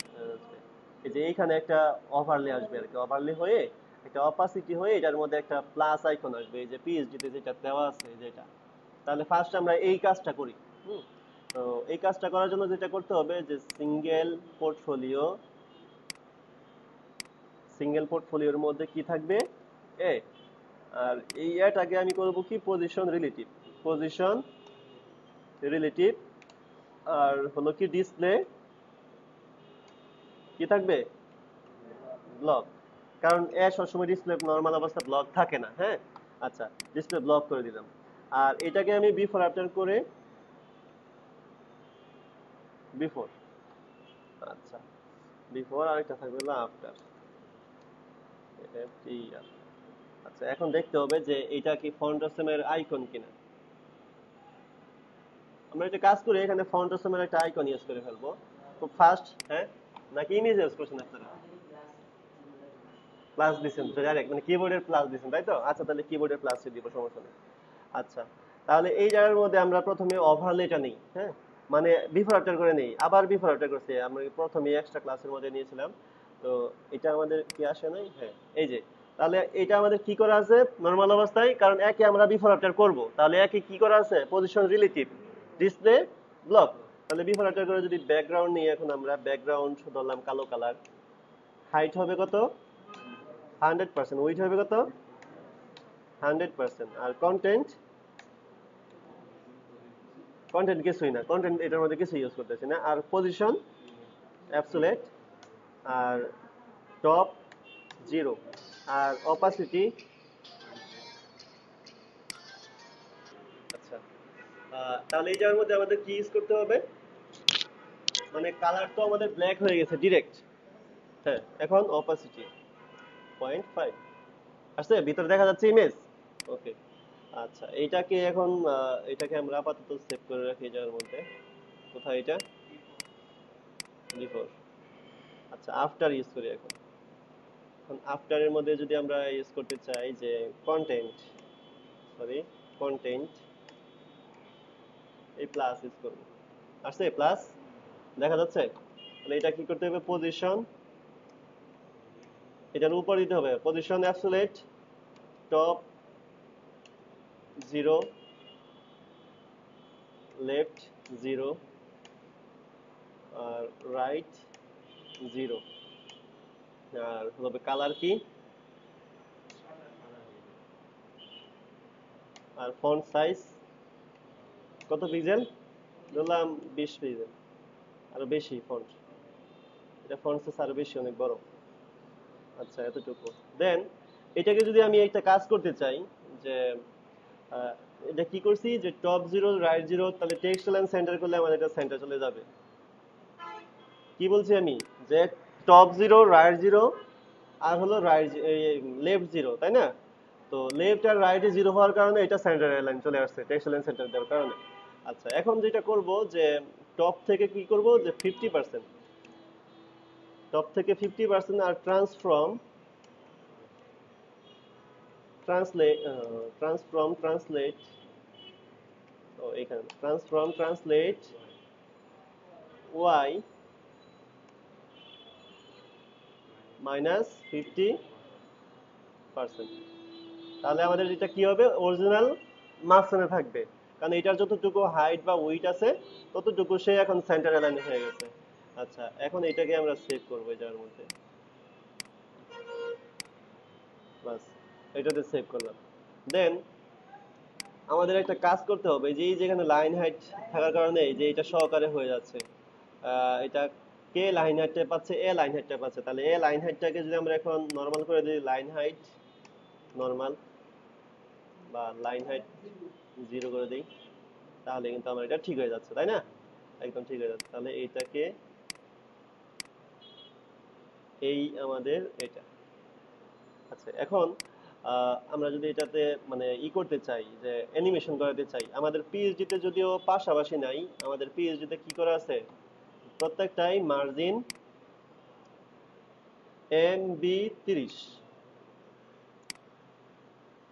Speaker 1: এই যে এইখানে একটা ওভারলে আসবে আর কি, ওভারলে হয়ে একটা অপাসিটি হয়ে এটার মধ্যে একটা প্লাস আইকন আসবে, এই যে পিএইচডি তে যেটা দেওয়া আছে যেটা, তাহলে ফার্স্ট আমরা এই কাজটা করি। হুম, তো এই কাজটা করার জন্য যেটা করতে হবে যে পোর্টফোলিও সিঙ্গেল পোর্টফোলিওর মধ্যে কি থাকবে এ, আর এই এটাকে আমি করব কি পজিশন রিলেটিভ, আর হলো কি ডিসপ্লে কি থাকবে ব্লক, কারণ এ সবসময় ডিসপ্লে নরমাল অবস্থা ব্লক থাকে না। হ্যাঁ, আচ্ছা, ডিসপ্লে ব্লক করে দিলাম। আর এটাকে আমি বিফোর আফটার করে বিফোর, আচ্ছা বিফোর আরেকটা থাকবে হলো আফটার, আচ্ছা এখন দেখতে হবে যে এটা কি ফন্ট অসমের আইকন কিনা। আমরা একটা কাজ করি, এখানে ফন্ট অসমের একটা আইকন ইউজ করে ফেলবো খুব ফাস্ট। হ্যাঁ, নাকি ইমেজ ইউজ করছেন আপনারা? প্লাস দিছেন তো ডাইরেক্ট, মানে কিবোর্ডের প্লাস দিছেন তাই তো? আচ্ছা, তাহলে কিবোর্ডের প্লাস দিব, সমস্যা নেই। আচ্ছা, তাহলে এই জায়গার মধ্যে আমরা প্রথমে ওভারলেটা নেই। হ্যাঁ, মানে বিফোর আফটার করে নেই, আবার বিফোর আফটার করছি আমরা প্রথমে এক্সট্রা ক্লাসের মধ্যে নিয়েছিলাম। তো এটা আমাদের কি আসে নাই? হ্যাঁ, এই যে, তাহলে এটা আমাদের কি করা আছে নরমাল অবস্থায়, কারণ একে আমরা বিফোর আফটার করব, তাহলে একে কি করা আছে পজিশন রিলেটিভ ডিসপ্লে ব্লক। তাহলে বিফোর আফটার করে যদি ব্যাকগ্রাউন্ড নিয়ে, এখন আমরা ব্যাকগ্রাউন্ড ধরলাম কালো কালার, হাইট হবে কত 100%, উইডথ হবে কত 100%, আর কন্টেন্ট কন্টেন্ট কিছুই না, কন্টেন্ট এটার মধ্যে কিছু ইউজ করতেছি না। আর পজিশন অ্যাবসোলিউট, আর টপ 0, আর অপাসিটি। আচ্ছা, তাহলে এই জায়গার মধ্যে আমাদের কি ইউজ করতে হবে, মানে কালার তো আমাদের ব্ল্যাক হয়ে গেছে ডিরেক্ট। হ্যাঁ, এখন অপাসিটি 0.5 আসছে, ভিতরে দেখা যাচ্ছে ইমেজ। ওকে, আচ্ছা, এইটাকে এখন এটাকে আমরা আপাতত সেভ করে রাখি এই জায়গার মধ্যে। কোথায় এটা? বিফোর। আচ্ছা, আফটার ইউজ করি এখন। এখন আফটারের মধ্যে যদি আমরা ইউজ করতে চাই যে কন্টেন্ট, সরি কন্টেন্ট, এই প্লাস ইউজ করব। আসছে প্লাস, দেখা যাচ্ছে? তাহলে এটা কি করতে হবে, পজিশন এটার উপর দিতে হবে, পজিশন অ্যাবসোলিউট, টপ 0, লেফট 0, আর রাইট 0, আর হবে কালার কি, আর ফন্ট সাইজ কত পিক্সেল ধরলাম 20 পিক্সেল, আরো বেশি ফন্ট, এটা ফন্ট সাইজ আরো বেশি, অনেক বড়। আচ্ছা, এতটুকু। দেন এটাকে যদি আমি একটা কাজ করতে চাই যে আহ, এটা কি করছি যে টপ 0 রাইট 0, তাহলে টেক্সট লাইন সেন্টার করলে আমাদের এটা সেন্টার চলে যাবে। কি বলছি আমি, যে টপ 0 রাইট 0 আর হলো রাইট লেফট 0, তাই না? তো লেফট আর রাইটে 0 হওয়ার কারণে এটা সেন্টার লাইন চলে আসছে, টেক্সট লাইন সেন্টার দেওয়ার কারণে। আচ্ছা, এখন যেটা করব যে টপ থেকে কি করব যে 50%, টপ থেকে 50%, আর ট্রান্সফর্ম ট্রান্সলেট ট্রান্সলেট, ও এখানে ট্রান্সলেট y -50%। তাহলে আমাদের এটা কি হবে, অরিজিনাল মাঝখানে থাকবে, কারণ এটার যতটুকু হাইট বা উইড আছে ততটুকু সে এখন সেন্টার অ্যালাইন হয়ে গেছে। আচ্ছা, এখন এটাকে আমরা সেভ করবো এটার মধ্যে, বাস এটাতে সেভ করলাম। দেন আমাদের একটা কাজ করতে হবে, যে এই যেখানে লাইন হাইট থাকার কারণে এই যে এটা সহকারে হয়ে যাচ্ছে, এটা কে লাইন হাইটটা পাচ্ছে, এ লাইন হাইটটা পাচ্ছে, তাহলে এ লাইন হাইটটাকে যদি আমরা এখন নরমাল করে দিই, লাইন হাইট নরমাল বা লাইন হাইট 0 করে দিই, তাহলে কিন্তু আমার এটা ঠিক হয়ে যাচ্ছে, তাই না? একদম ঠিক হয়ে যাচ্ছে। তাহলে এইটাকে, এই আমাদের এটা। আচ্ছা, এখন আমরা যদি এটাতে মানে করতে চাই, যে অ্যানিমেশন করাতে চাই, আমাদের পিএইচডি তে যদিও পাশাপাশি নাই, আমাদের পিএইচডি তে কি করা আছে, প্রত্যেকটাই মার্জিন এমবি 30।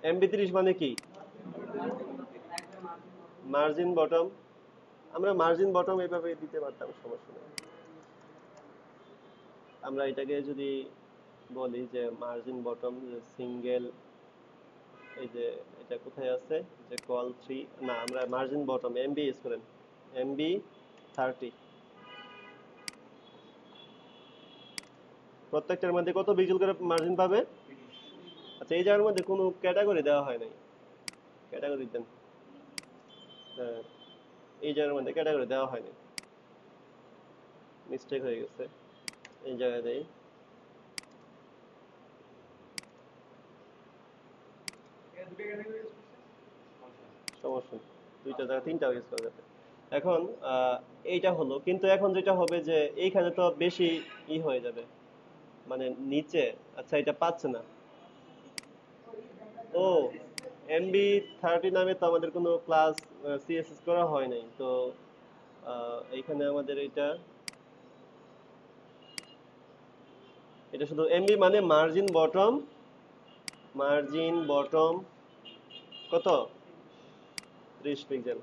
Speaker 1: এমবি 30 মানে কি, মার্জিন বটম। আমরা মার্জিন বটম এইভাবে দিতে পারতাম, সমস্যা নেই। আমরা এটাকে যদি বলি যে মার্জিন বটম সিঙ্গেল, এই যে এটা কোথায় আছে, যে কল 3, না আমরা মার্জিন বটম এমবি ইউজ করেন, এমবি 30। প্রত্যেকটার মধ্যে কত পিক্সেল করে মার্জিন পাবে? আচ্ছা, এই জায়গার মধ্যে কোনো ক্যাটাগরি দেওয়া হয় নাই, ক্যাটাগরি দেন। হ্যাঁ, এই জায়গার মধ্যে ক্যাটাগরি দেওয়া হয়নি, মিস্টেক হয়ে গেছে, এই জায়গায় দেই। সমস্যা নেই, দুইটা জায়গা তিনটা ইউজ করা যাবে। এখন এইটা হলো, কিন্তু এখন যেটা হবে যে এইখানে তো বেশি হয়ে যাবে, মানে নিচে। আচ্ছা, এটা পাচ্ছে না। ও, MB30 নামে তো আমাদের কোনো ক্লাস সিএসএস করা হয় নাই, তো এইখানে আমাদের এটা শুধু এমবি মানে মার্জিন বটম কত 30 পিক্সেল।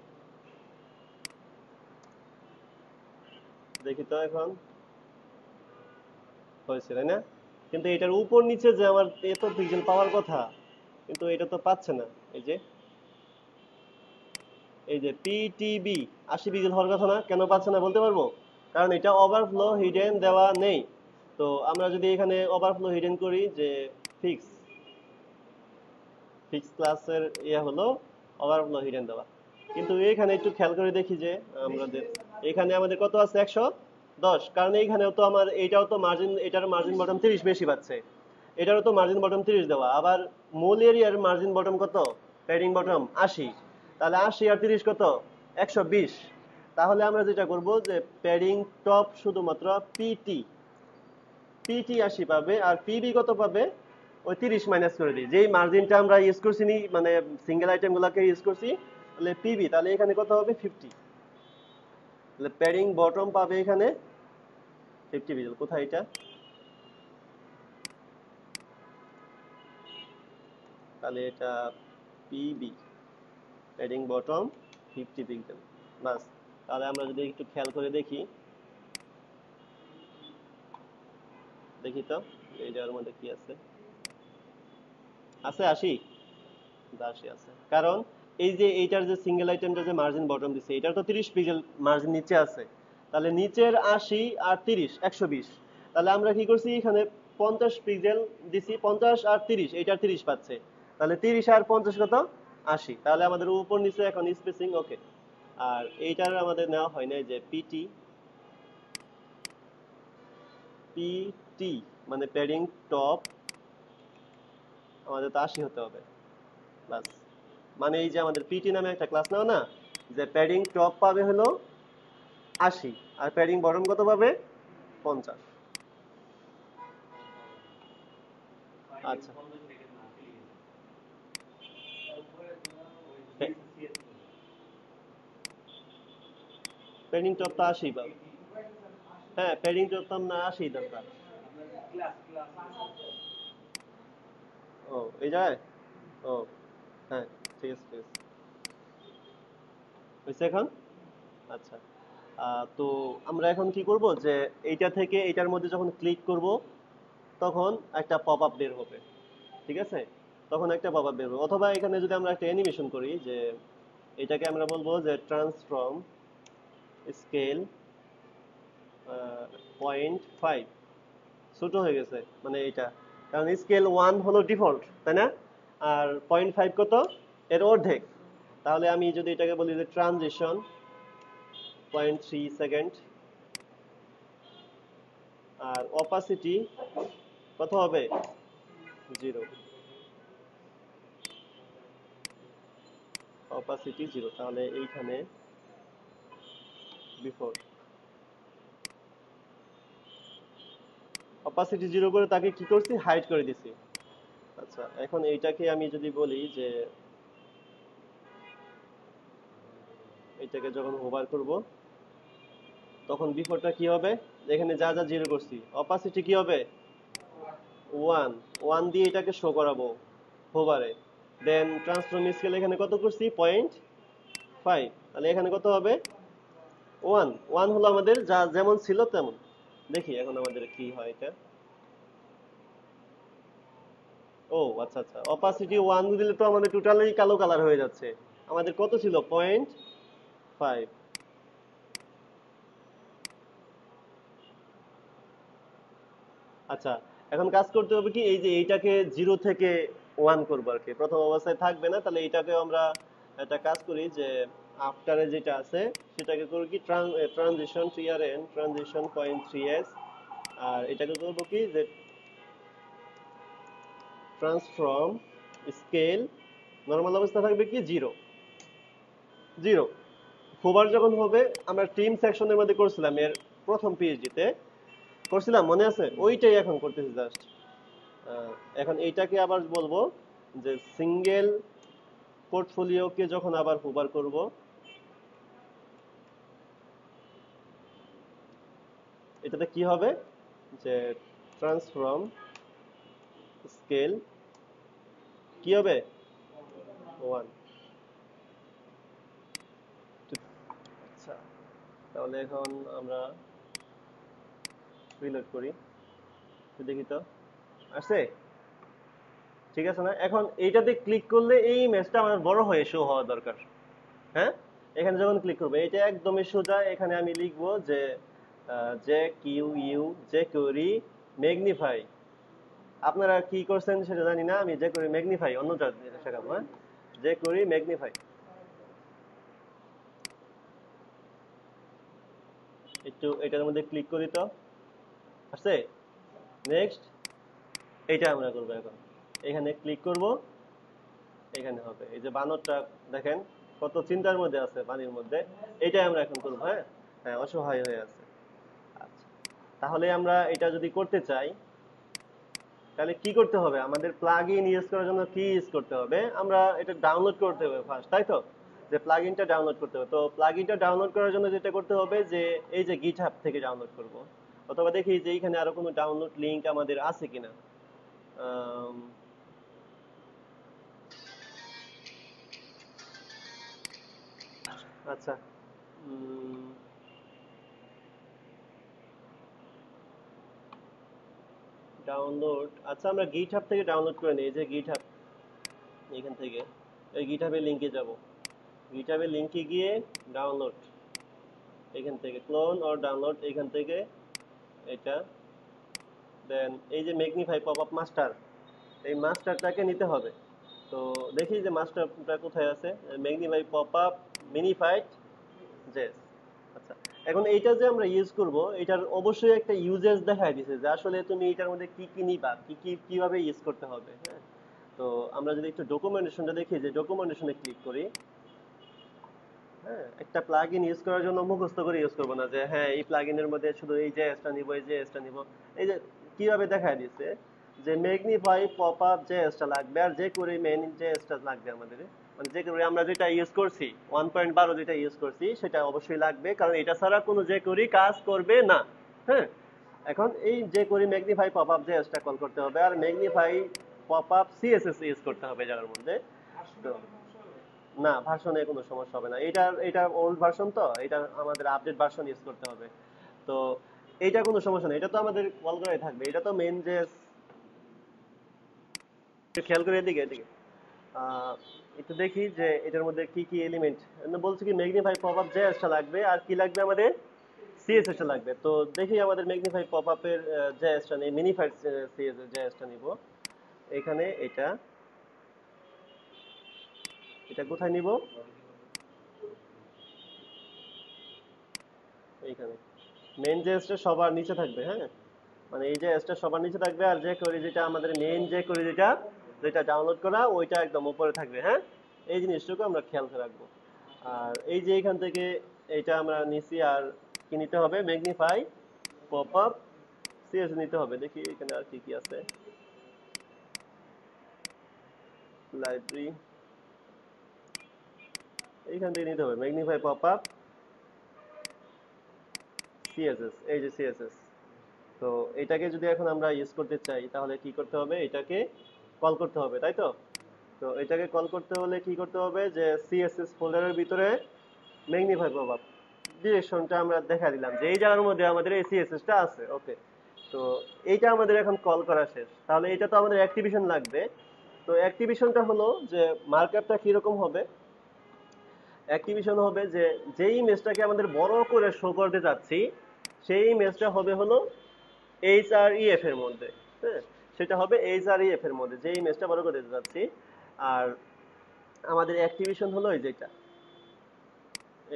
Speaker 1: দেখি তো এখন হয়েছে তাই না, কিন্তু এটার উপর নিচে যে আমার এত পিক্সেল পাওয়ার কথা, কিন্তু এটা তো পাচ্ছে না। এই যে পিটিবি 80 পিক্সেল হওয়ার কথা না, কেন পাচ্ছে না বলতে পারবো? কারণ এটা ওভারফ্লো হিডেন দেওয়া নেই। তো আমরা যদি এখানে ওভারফ্লো হিডেন করি যে ফিক্স ফিক্স ক্লাসের হলো ওভারফ্লো হিডেন দেওয়া, কিন্তু এখানে একটু খেয়াল করে দেখি যে আমাদের এখানে আমাদের কত আছে 110, কারণ এইখানেও তো আমার এটাও তো মার্জিন, এটার মার্জিন বটম 30 বেশি পাচ্ছে, এটারও তো মার্জিন বটম 30 দেওয়া, আবার মূল এরিয়ার মার্জিন বটম কত প্যাডিং বটম 80, তাহলে 80 আর 30 কত 120। তাহলে আমরা যেটা করব যে প্যাডিং টপ শুধুমাত্র পিটি পিটি 80 পাবে, আর পিবি কত পাবে ওই 30 মাইনাস করে দিই, যেই মার্জিনটা আমরা ইউজ করছি নি মানে সিঙ্গেল আইটেম গুলাকে ইউজ করছি, তাহলে পিবি, তাহলে এখানে কত হবে 50, তাহলে প্যাডিং বটম পাবে এখানে 50 পিক্সেল। কোথায় এটা? তাহলে এটা পিবি প্যাডিং বটম 50 পিক্সেল বাস। তাহলে আমরা যদি একটু খেয়াল করে দেখি তো এইটার মধ্যে কি আছে, আছে 80 আছে, কারণ এই যে এইটার যে সিঙ্গেল আইটেমটা যে মার্জিন বটম দিছে এটার তো 30 পিক্সেল মার্জিন নিচে আছে, তাহলে নিচের 80 আর 30 120, তাহলে আমরা কি করছি এখানে 50 পিক্সেল দিছি, 50 আর 30 এইটার 30 পাচ্ছে, তাহলে 30 আর 50 কত 80, তাহলে আমাদের উপর নিচে এখন স্পেসিং ওকে। আর এইটার আমাদের নেওয়া হয় না যে পিটি পিটি মানে প্যাডিং টপ আমাদের তো 80 হতে হবে বাস। মানে এই যে আমাদের পিটি নামে একটা ক্লাস নাও না, যে প্যাডিং টপ পাবে হলো 80 আর প্যাডিং বটম কত পাবে 50। আচ্ছা, প্যাডিং টপ তো 80 পাবে, হ্যাঁ প্যাডিং টপ তো না 80 দরকার। ও এই জায়গায়, ও হ্যাঁ ঠিক আছে ঠিক আছে, হয়েছে এখন। আচ্ছা, তো আমরা এখন কি করব যে এইটা থেকে এইটার মধ্যে যখন ক্লিক করব তখন একটা পপ আপ বের হবে, ঠিক আছে, তখন একটা পপ আপ বের হবে। অথবা এখানে যদি আমরা একটা অ্যানিমেশন করি যে এটাকে আমরা বলবো যে ট্রান্সফর্ম স্কেল 0.5, ছোট হয়ে গেছে মানে এইটা, কারণ স্কেল 1 হলো ডিফল্ট তাই না, আর 0.5 কত এর অর্ধেক, তাহলে আমি যদি এটাকে বলি যে ট্রানজিশন 0.3 সেকেন্ড, আর অপাসিটি কত হবে 0, অপাসিটি 0, তাহলে এইখানে বিফোর অপাসিটি 0 করে তাকে কি করছি হাইড করে দিছি। আচ্ছা, এখন এইটাকে আমি যদি বলি যে এইটাকে যখন হোভার করব তখন বিফোরটা কি হবে, এখানে যা যা 0 করছি, অপাসিটি কি হবে 1 1 দিয়ে এটাকে শো করাবো হোভারে, দেন ট্রান্সফর্ম স্কেল এখানে কত করছি 0.5, তাহলে এখানে কত হবে 1 1 হলো আমাদের যা যেমন ছিল তেমন। দেখি এখন আমাদের কি হয় এটা। ও আচ্ছা আচ্ছা, অপাসিটি 1 দিলে তো আমাদের টোটালি কালো কালার হয়ে যাচ্ছে, আমাদের কত ছিল 0.5। আচ্ছা, এখন কাজ করতে হবে কি, এই যে এইটাকে 0 থেকে 1 করবো আর কি, প্রথম অবস্থায় থাকবে না, তাহলে এইটাকে আমরা একটা কাজ করি যে আফটারে যেটা আছে সেটাকে করি কি ট্রানজিশন TRN ট্রানজিশন 0.3s, আর এটাকে করবো কি যে ট্রান্সফর্ম স্কেল, নরমাল অবস্থা থাকবে কি 0 0। হোভার যখন হবে, আমরা টিম সেকশনের মধ্যে করছিলাম এর প্রথম পিএইচডি তে করছিলাম, মনে আছে? ওইটাই এখন করতেছি জাস্ট। এখন এইটাকে আবার বলবো যে সিঙ্গেল পোর্টফোলিওকে যখন আবার হোভার করব, এটাতে কি হবে যে ট্রান্সফর্ম স্কেল কি হবে 1। আচ্ছা, তাহলে এখন আমরা রিলোড করি, দেখি তো আসছে, ঠিক আছে না? এখন এইটাতে ক্লিক করলে এই ইমেজটা আমার বড় হয়ে শো হওয়া দরকার। হ্যাঁ, এখানে যখন ক্লিক করবো এটা একদমই সোজা, এখানে আমি লিখবো যে জে কিউ ইউ জে কোরি ম্যাগনিফাই। আপনারা কি করছেন সেটা জানি না, আমি যে করি ম্যাগনিফাই অন্যটা শেখাবো। হ্যাঁ, যে করি ম্যাগনিফাই, একটু এটার মধ্যে ক্লিক করি তো আসছে। নেক্সট এইটা আমরা করবো এখন, এখানে ক্লিক করব, এখানে হবে এই যে বানরটা দেখেন কত চিন্তার মধ্যে আছে পানির মধ্যে, এটাই আমরা এখন করবো। হ্যাঁ, হ্যাঁ অসহায় হয়ে আছে। আচ্ছা, তাহলে আমরা এটা যদি করতে চাই তাহলে কি করতে হবে? আমাদের প্লাগইন ইউজ করার জন্য কি ইউজ করতে হবে? আমরা এটা ডাউনলোড করতে হবে ফার্স্ট, তাই তো? যে প্লাগইনটা ডাউনলোড করতে হবে, তো প্লাগইনটা ডাউনলোড করার জন্য যেটা করতে হবে যে এই যে গিটহাব থেকে ডাউনলোড করব, অথবা দেখি যে এইখানে আরো কোনো ডাউনলোড লিংক আমাদের আছে কিনা। আম, আচ্ছা, ডাউনলোড, আচ্ছা আমরা গিটহাব থেকে ডাউনলোড করে নিই। এই যে গিটহাব, এখান থেকে এই গিটহাবের লিংকে যাব, গিটহাবের লিংকে গিয়ে ডাউনলোড, এখান থেকে ক্লোন অর ডাউনলোড, এখান থেকে এটা, দেন এই যে ম্যাগনিফাই পপআপ মাস্টার, এই মাস্টারটাকে নিতে হবে। তো দেখি যে মাস্টারটা কোথায় আছে, ম্যাগনিফাই পপআপ মিনিফাইড জেস। আচ্ছা, এখন এইটা যে আমরা ইউজ করব এটার অবশ্যই একটা ইউজেস দেখায় দিছে যে আসলে তুমি এটার মধ্যে কি কি নিবা, কি কি কিভাবে ইউজ করতে হবে। হ্যাঁ, তো আমরা যদি একটু ডকুমেন্টেশনটা দেখি, যে ডকুমেন্টেশনে ক্লিক করি, হ্যাঁ, একটা প্লাগইন ইউজ করার জন্য মুখস্থ করে ইউজ করব না যে হ্যাঁ এই প্লাগইনের মধ্যে শুধু এই জেএসটা নিব, এই জেএসটা নিব। এই যে কিভাবে দেখায় দিচ্ছে যে ম্যাগনিফাই পপআপ জেএসটা লাগবে আর যে করে মেইন জেএসটা লাগবে আমাদের, মানে যে করে আমরা যেটা ইউজ করছি 1.12 যেটা ইউজ করছি সেটা অবশ্যই লাগবে, কারণ এটা ছাড়া কোনো যে করি কাজ করবে না। হ্যাঁ, এখন এই যে করি ম্যাগনিফাই পপআপ জেএসটা কল করতে হবে, আর ম্যাগনিফাই পপআপ সিএসএস ইউজ করতে হবে জায়গার মধ্যে। তো না, ভার্সনে কোনো সমস্যা হবে না, এটা ওল্ড ভার্সন, তো এটা আমাদের আপডেট ভার্সন ইউজ করতে হবে। তো এইটা কোনো সমস্যা নেই, এটা তো আমাদের কল করাই থাকবে, এটা তো মেইন যে, খেয়াল করে এদিকে এদিকে আহ, একটু দেখি যে এটার মধ্যে কি কি এলিমেন্ট বলছে, কি ম্যাগনিফাই পপআপ জেএসটা লাগবে আর কি লাগবে আমাদের সিএসএস টা লাগবে। তো দেখি আমাদের ম্যাগনিফাই পপআপের জেএসটা নেই, মিনিফাইড সিএসএস জেএসটা নিব। এখানে এটা, এটা কোথায় নিব? এইখানে মেইন জেএসটা সবার নিচে থাকবে। হ্যাঁ, মানে এই যে এসটা সবার নিচে থাকবে, আর যে কোয়েরি যেটা আমাদের মেইন যে কোয়েরি যেটা যেটা ডাউনলোড করা ওইটা একদম উপরে থাকবে। হ্যাঁ, এই জিনিসটুকু আমরা খেয়াল করে রাখবো। আর এই যে এখান থেকে এটা আমরা নিছি, আর কি নিতে হবে? ম্যাগনিফাই পপআপ সিএস নিতে হবে। দেখি এখানে আর কি কি আছে, লাইব্রেরি, এইখান থেকে নিতে হবে ম্যাগনিফাই পপআপ সিএসএস, এই যে সিএসএস। তো এটাকে যদি এখন আমরা ইউজ করতে চাই তাহলে কি করতে হবে? এটাকে কল করতে হবে, তাই তো? তো এটাকে কল করতে হলে কি করতে হবে? যে সিএসএস ফোল্ডারের ভিতরে ম্যাগনিফাই পপআপ ডিরেকশনটা আমরা দেখা দিলাম যে এই জায়গার মধ্যে আমাদের এই সিএসএসটা আছে। ওকে, তো এইটা আমাদের এখন কল করা শেষ, তাহলে এটা তো আমাদের অ্যাক্টিভেশন লাগবে। তো অ্যাক্টিভেশনটা হলো যে মার্কআপটা কিরকম হবে? অ্যাক্টিভেশন হবে যে যেই ইমেজটাকে আমাদের বড় করে শো করতে যাচ্ছি সেই ইমেজটা হবে হলো এইচআরইএফ এর মধ্যে। হ্যাঁ, সেটা হবে এইচআরইএফ এর মধ্যে যে ইমেজটা বড় করে দিতে যাচ্ছি। আর আমাদের অ্যাক্টিভেশন হলো এই যেটা,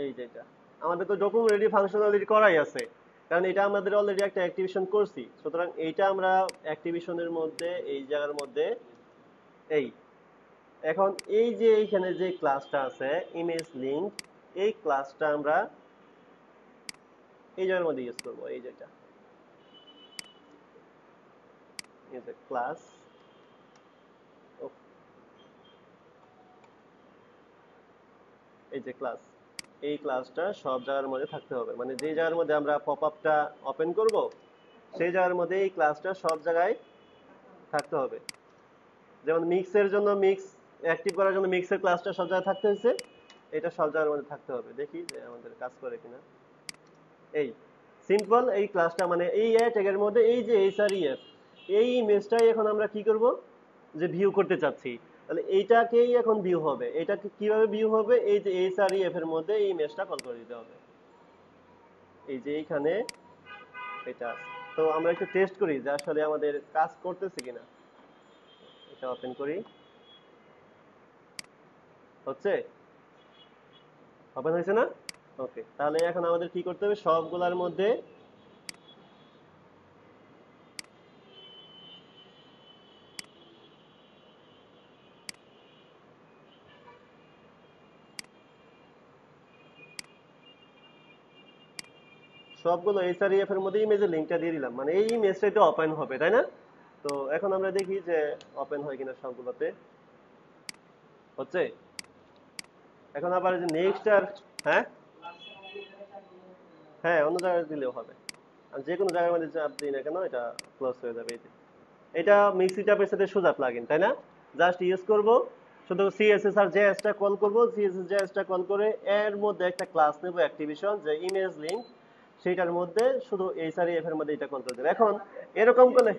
Speaker 1: এই যেটা আমাদের তো ডকুমেন্ট রেডি ফাংশন অলরেডি করাই আছে, কারণ এটা আমাদের অলরেডি একটা অ্যাক্টিভেশন করছি। সুতরাং এইটা আমরা অ্যাক্টিভেশনের মধ্যে এই জায়গার মধ্যে এই, এখন এই যে এইখানে যে ক্লাসটা আছে ইমেজ লিংক, এই ক্লাসটা আমরা এই জায়গার মধ্যে ইউজ করব। এই যেটা এই যে ক্লাস, এই যে ক্লাস, এই ক্লাসটা সব জায়গার মধ্যে থাকতে হবে, মানে যে জায়গার মধ্যে আমরা পপ আপটা ওপেন করব সেই জায়গার মধ্যে এই ক্লাসটা সব জায়গায় থাকতে হবে। যেমন মিক্সের জন্য মিক্স অ্যাক্টিভ করার জন্য মিক্সের ক্লাসটা সব জায়গায় থাকতে হয়েছে, এটা সব জায়গার মধ্যে থাকতে হবে। দেখি যে আমাদের কাজ করে কিনা। এই সিম্পল এই ক্লাসটা মানে এই ট্যাগের মধ্যে এই যে এইচআরইএফ এই ইমেজটাই এখন আমরা কি করব, যে ভিউ করতে চাচ্ছি, তাহলে এইটাকেই এখন ভিউ হবে। এটাকে কিভাবে ভিউ হবে, এই যে এইচআরইএফ এর মধ্যে এই ইমেজটা কল করে দিতে হবে। এই যে এইখানে এটা আছে। তো আমরা একটু টেস্ট করি যে আসলে আমাদের কাজ করতেছে কিনা। এটা ওপেন করি, হচ্ছে, ওপেন হয়েছে না? ওকে, তাহলে এখন আমাদের কি করতে হবে, সবগুলোর মধ্যে সবগুলো এইচআরইএফ এর মধ্যে ইমেজের লিংকটা দিয়ে দিলাম, মানে এই ইমেজটাই তো ওপেন হবে, তাই না? তো এখন আমরা দেখি যে ওপেন হয় কিনা সবগুলোতে। হচ্ছে। এখন আবার যে নেক্সট আর, হ্যাঁ হ্যাঁ অন্য জায়গায় দিলেও হবে, আর যে কোনো জায়গার মধ্যে চাপ দিই না কেন এটা ক্লোজ হয়ে যাবে। এই যে এটা মিক্সি ট্যাবের সাথে সোজা প্লাগইন, তাই না? জাস্ট ইউজ করব, শুধু সিএসএস আর জেএসটা কল করব, সিএসএস জেএসটা কল করে এর মধ্যে একটা ক্লাস নেব অ্যাক্টিভিশন, যে ইমেজ লিংক, সেইটার মধ্যে শুধু এইচআরইএফ এর মধ্যে এটা কল করে দেব। এখন এরকম করলে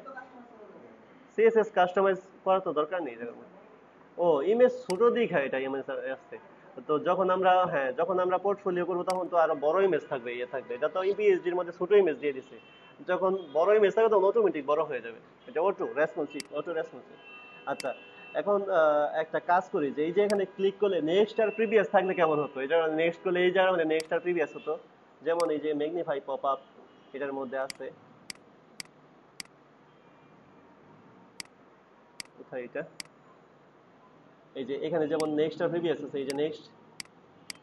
Speaker 1: সিএসএস কাস্টমাইজ করার তো দরকার নেই এরকম। ও ইমেজ ছোট দেখায় এটা ইমেজ আসছে। তো যখন আমরা, হ্যাঁ যখন আমরা পোর্টফোলিও করবো তখন তো আরো বড় ইমেজ থাকবে, ইয়ে থাকবে। এটা তো ইপিএসডির মধ্যে ছোট ইমেজ দিয়ে দিছে, যখন বড় ইমেজ থাকবে তখন অটোমেটিক বড় হয়ে যাবে। এটা অটো রেসপন্সিভ, অটো রেসপন্সিভ। আচ্ছা, এখন একটা কাজ করি যে এই যে এখানে ক্লিক করলে নেক্সট আর প্রিভিয়াস থাকলে কেমন হতো, এটা নেক্সট করলে এই জায়গায় মানে নেক্সট আর প্রিভিয়াস হতো। যেমন এই যে ম্যাগনিফাই পপ আপ এটার মধ্যে আছে, কোথায় এটা, এই যে এখানে যেমন নেক্সট আর প্রিভিয়াস আছে, এই যে নেক্সট,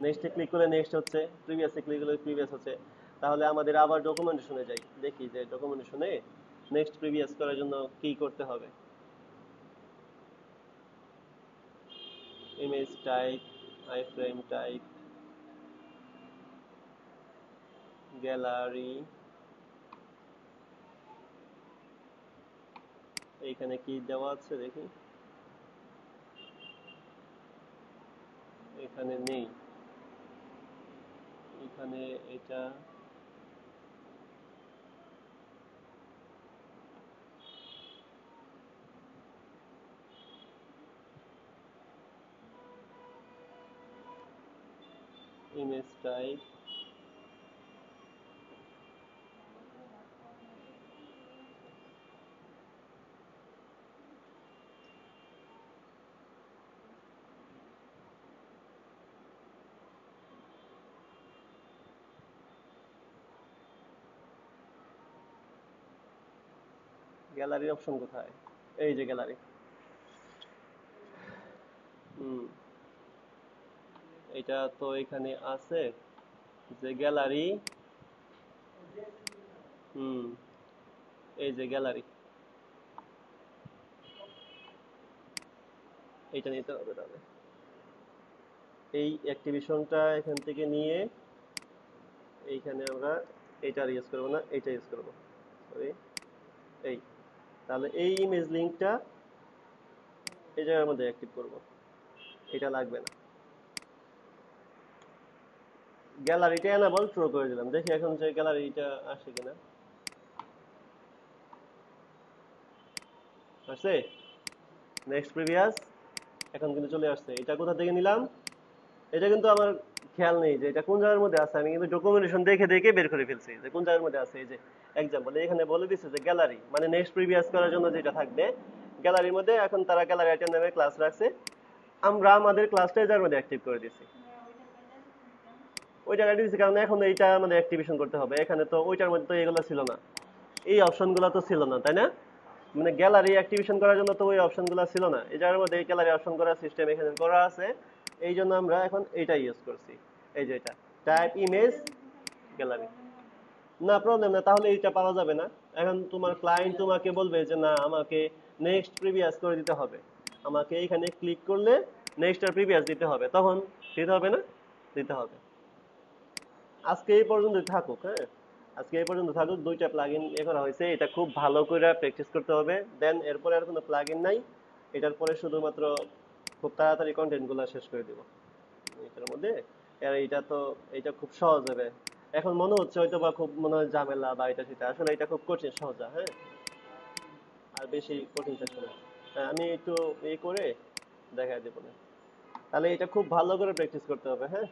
Speaker 1: নেক্সটে ক্লিক করলে নেক্সট হচ্ছে, প্রিভিয়াসে ক্লিক করলে প্রিভিয়াস হচ্ছে। তাহলে আমাদের আবার ডকুমেন্টেশনে যাই, দেখি যে ডকুমেন্টেশনে নেক্সট প্রিভিয়াস করার জন্য কি করতে হবে। Image type, iframe type, gallery, এইখানে কি দেওয়া আছে দেখি, এখানে নেই, এখানে এটা ইমেজ টাইপ, গ্যালারির অপশন কোথায়, এই যে গ্যালারি। হুম, এটা তো এখানে আছে যে গ্যালারি, হুম, এই যে গ্যালারি, এইটা নিতে হবে। তাহলে এই অ্যাক্টিভিশনটা এখান থেকে নিয়ে এইখানে আমরা এইটা ইউজ করবো না, এইটা ইউজ করবো, সরি এই। তাহলে এই ইমেজ লিংকটা এই জায়গার মধ্যে অ্যাক্টিভ করব, এটা লাগবে না। গ্যালারিটা এনেবল ট্রু করে দিলাম, দেখি এখন যে গ্যালারিটা আসে কিনা। আসছে, নেক্সট প্রিভিয়াস, এখন কিন্তু চলে আসছে। এটা কোথা থেকে নিলাম, এটা কিন্তু আমার খেয়াল নেই যে এটা কোন জায়গার মধ্যে আছে, আমি কিন্তু ডকুমেন্টেশন দেখে দেখে বের করে ফেলছি যে কোন জায়গার মধ্যে আছে। এই যে এক্সাম্পল এখানে বলে দিচ্ছে যে গ্যালারি মানে নেক্সট প্রিভিয়াস করার জন্য যেটা থাকবে গ্যালারির মধ্যে, এখন তারা গ্যালারি আইটেম নামে ক্লাস রাখছে, আমরা আমাদের ক্লাসটা এর মধ্যে অ্যাক্টিভ করে দিছি। ওই জায়গাটা দিচ্ছি কারণ এখন এইটা আমাদের অ্যাক্টিভেশন করতে হবে, এখানে তো ওইটার মধ্যে তো এগুলো ছিল না, এই অপশনগুলো তো ছিল না, তাই না? মানে গ্যালারি অ্যাক্টিভেশন করার জন্য তো ওই অপশনগুলো ছিল না, এই জায়গার মধ্যে এই গ্যালারি অপশন করার সিস্টেম এখানে করা আছে। এই জন্য আমরা এখন এইটা ইউজ করছি, এই যে এটা টাইপ ইমেজ গ্যালারি। না প্রবলেম না, তাহলে এইটা পাওয়া যাবে না। এখন তোমার ক্লায়েন্ট তোমাকে বলবে যে না আমাকে নেক্সট প্রিভিয়াস করে দিতে হবে, আমাকে এইখানে ক্লিক করলে নেক্সট আর প্রিভিয়াস দিতে হবে, তখন দিতে হবে না। দিতে হবে। আজকে এই পর্যন্ত থাকুক, হ্যাঁ, আজকে এই পর্যন্ত থাকুক। দুইটা প্লাগইন এ করা হয়েছে, এটা খুব ভালো করে প্র্যাকটিস করতে হবে। দেন এরপরে আর কোনো প্লাগইন নাই, এটার পরে শুধুমাত্র খুব তাড়াতাড়ি কন্টেন্ট গুলো শেষ করে দিব এটার মধ্যে। আর এটা খুব সহজ হবে। এখন মনে হচ্ছে হয়তো বা খুব মনে হয় ঝামেলা বা এটা সেটা, আসলে এটা খুব কঠিন সহজা, হ্যাঁ, আর বেশি কঠিন কিছু না। হ্যাঁ, আমি একটু করে দেখা দেবো না, তাহলে এটা খুব ভালো করে প্র্যাকটিস করতে হবে, হ্যাঁ।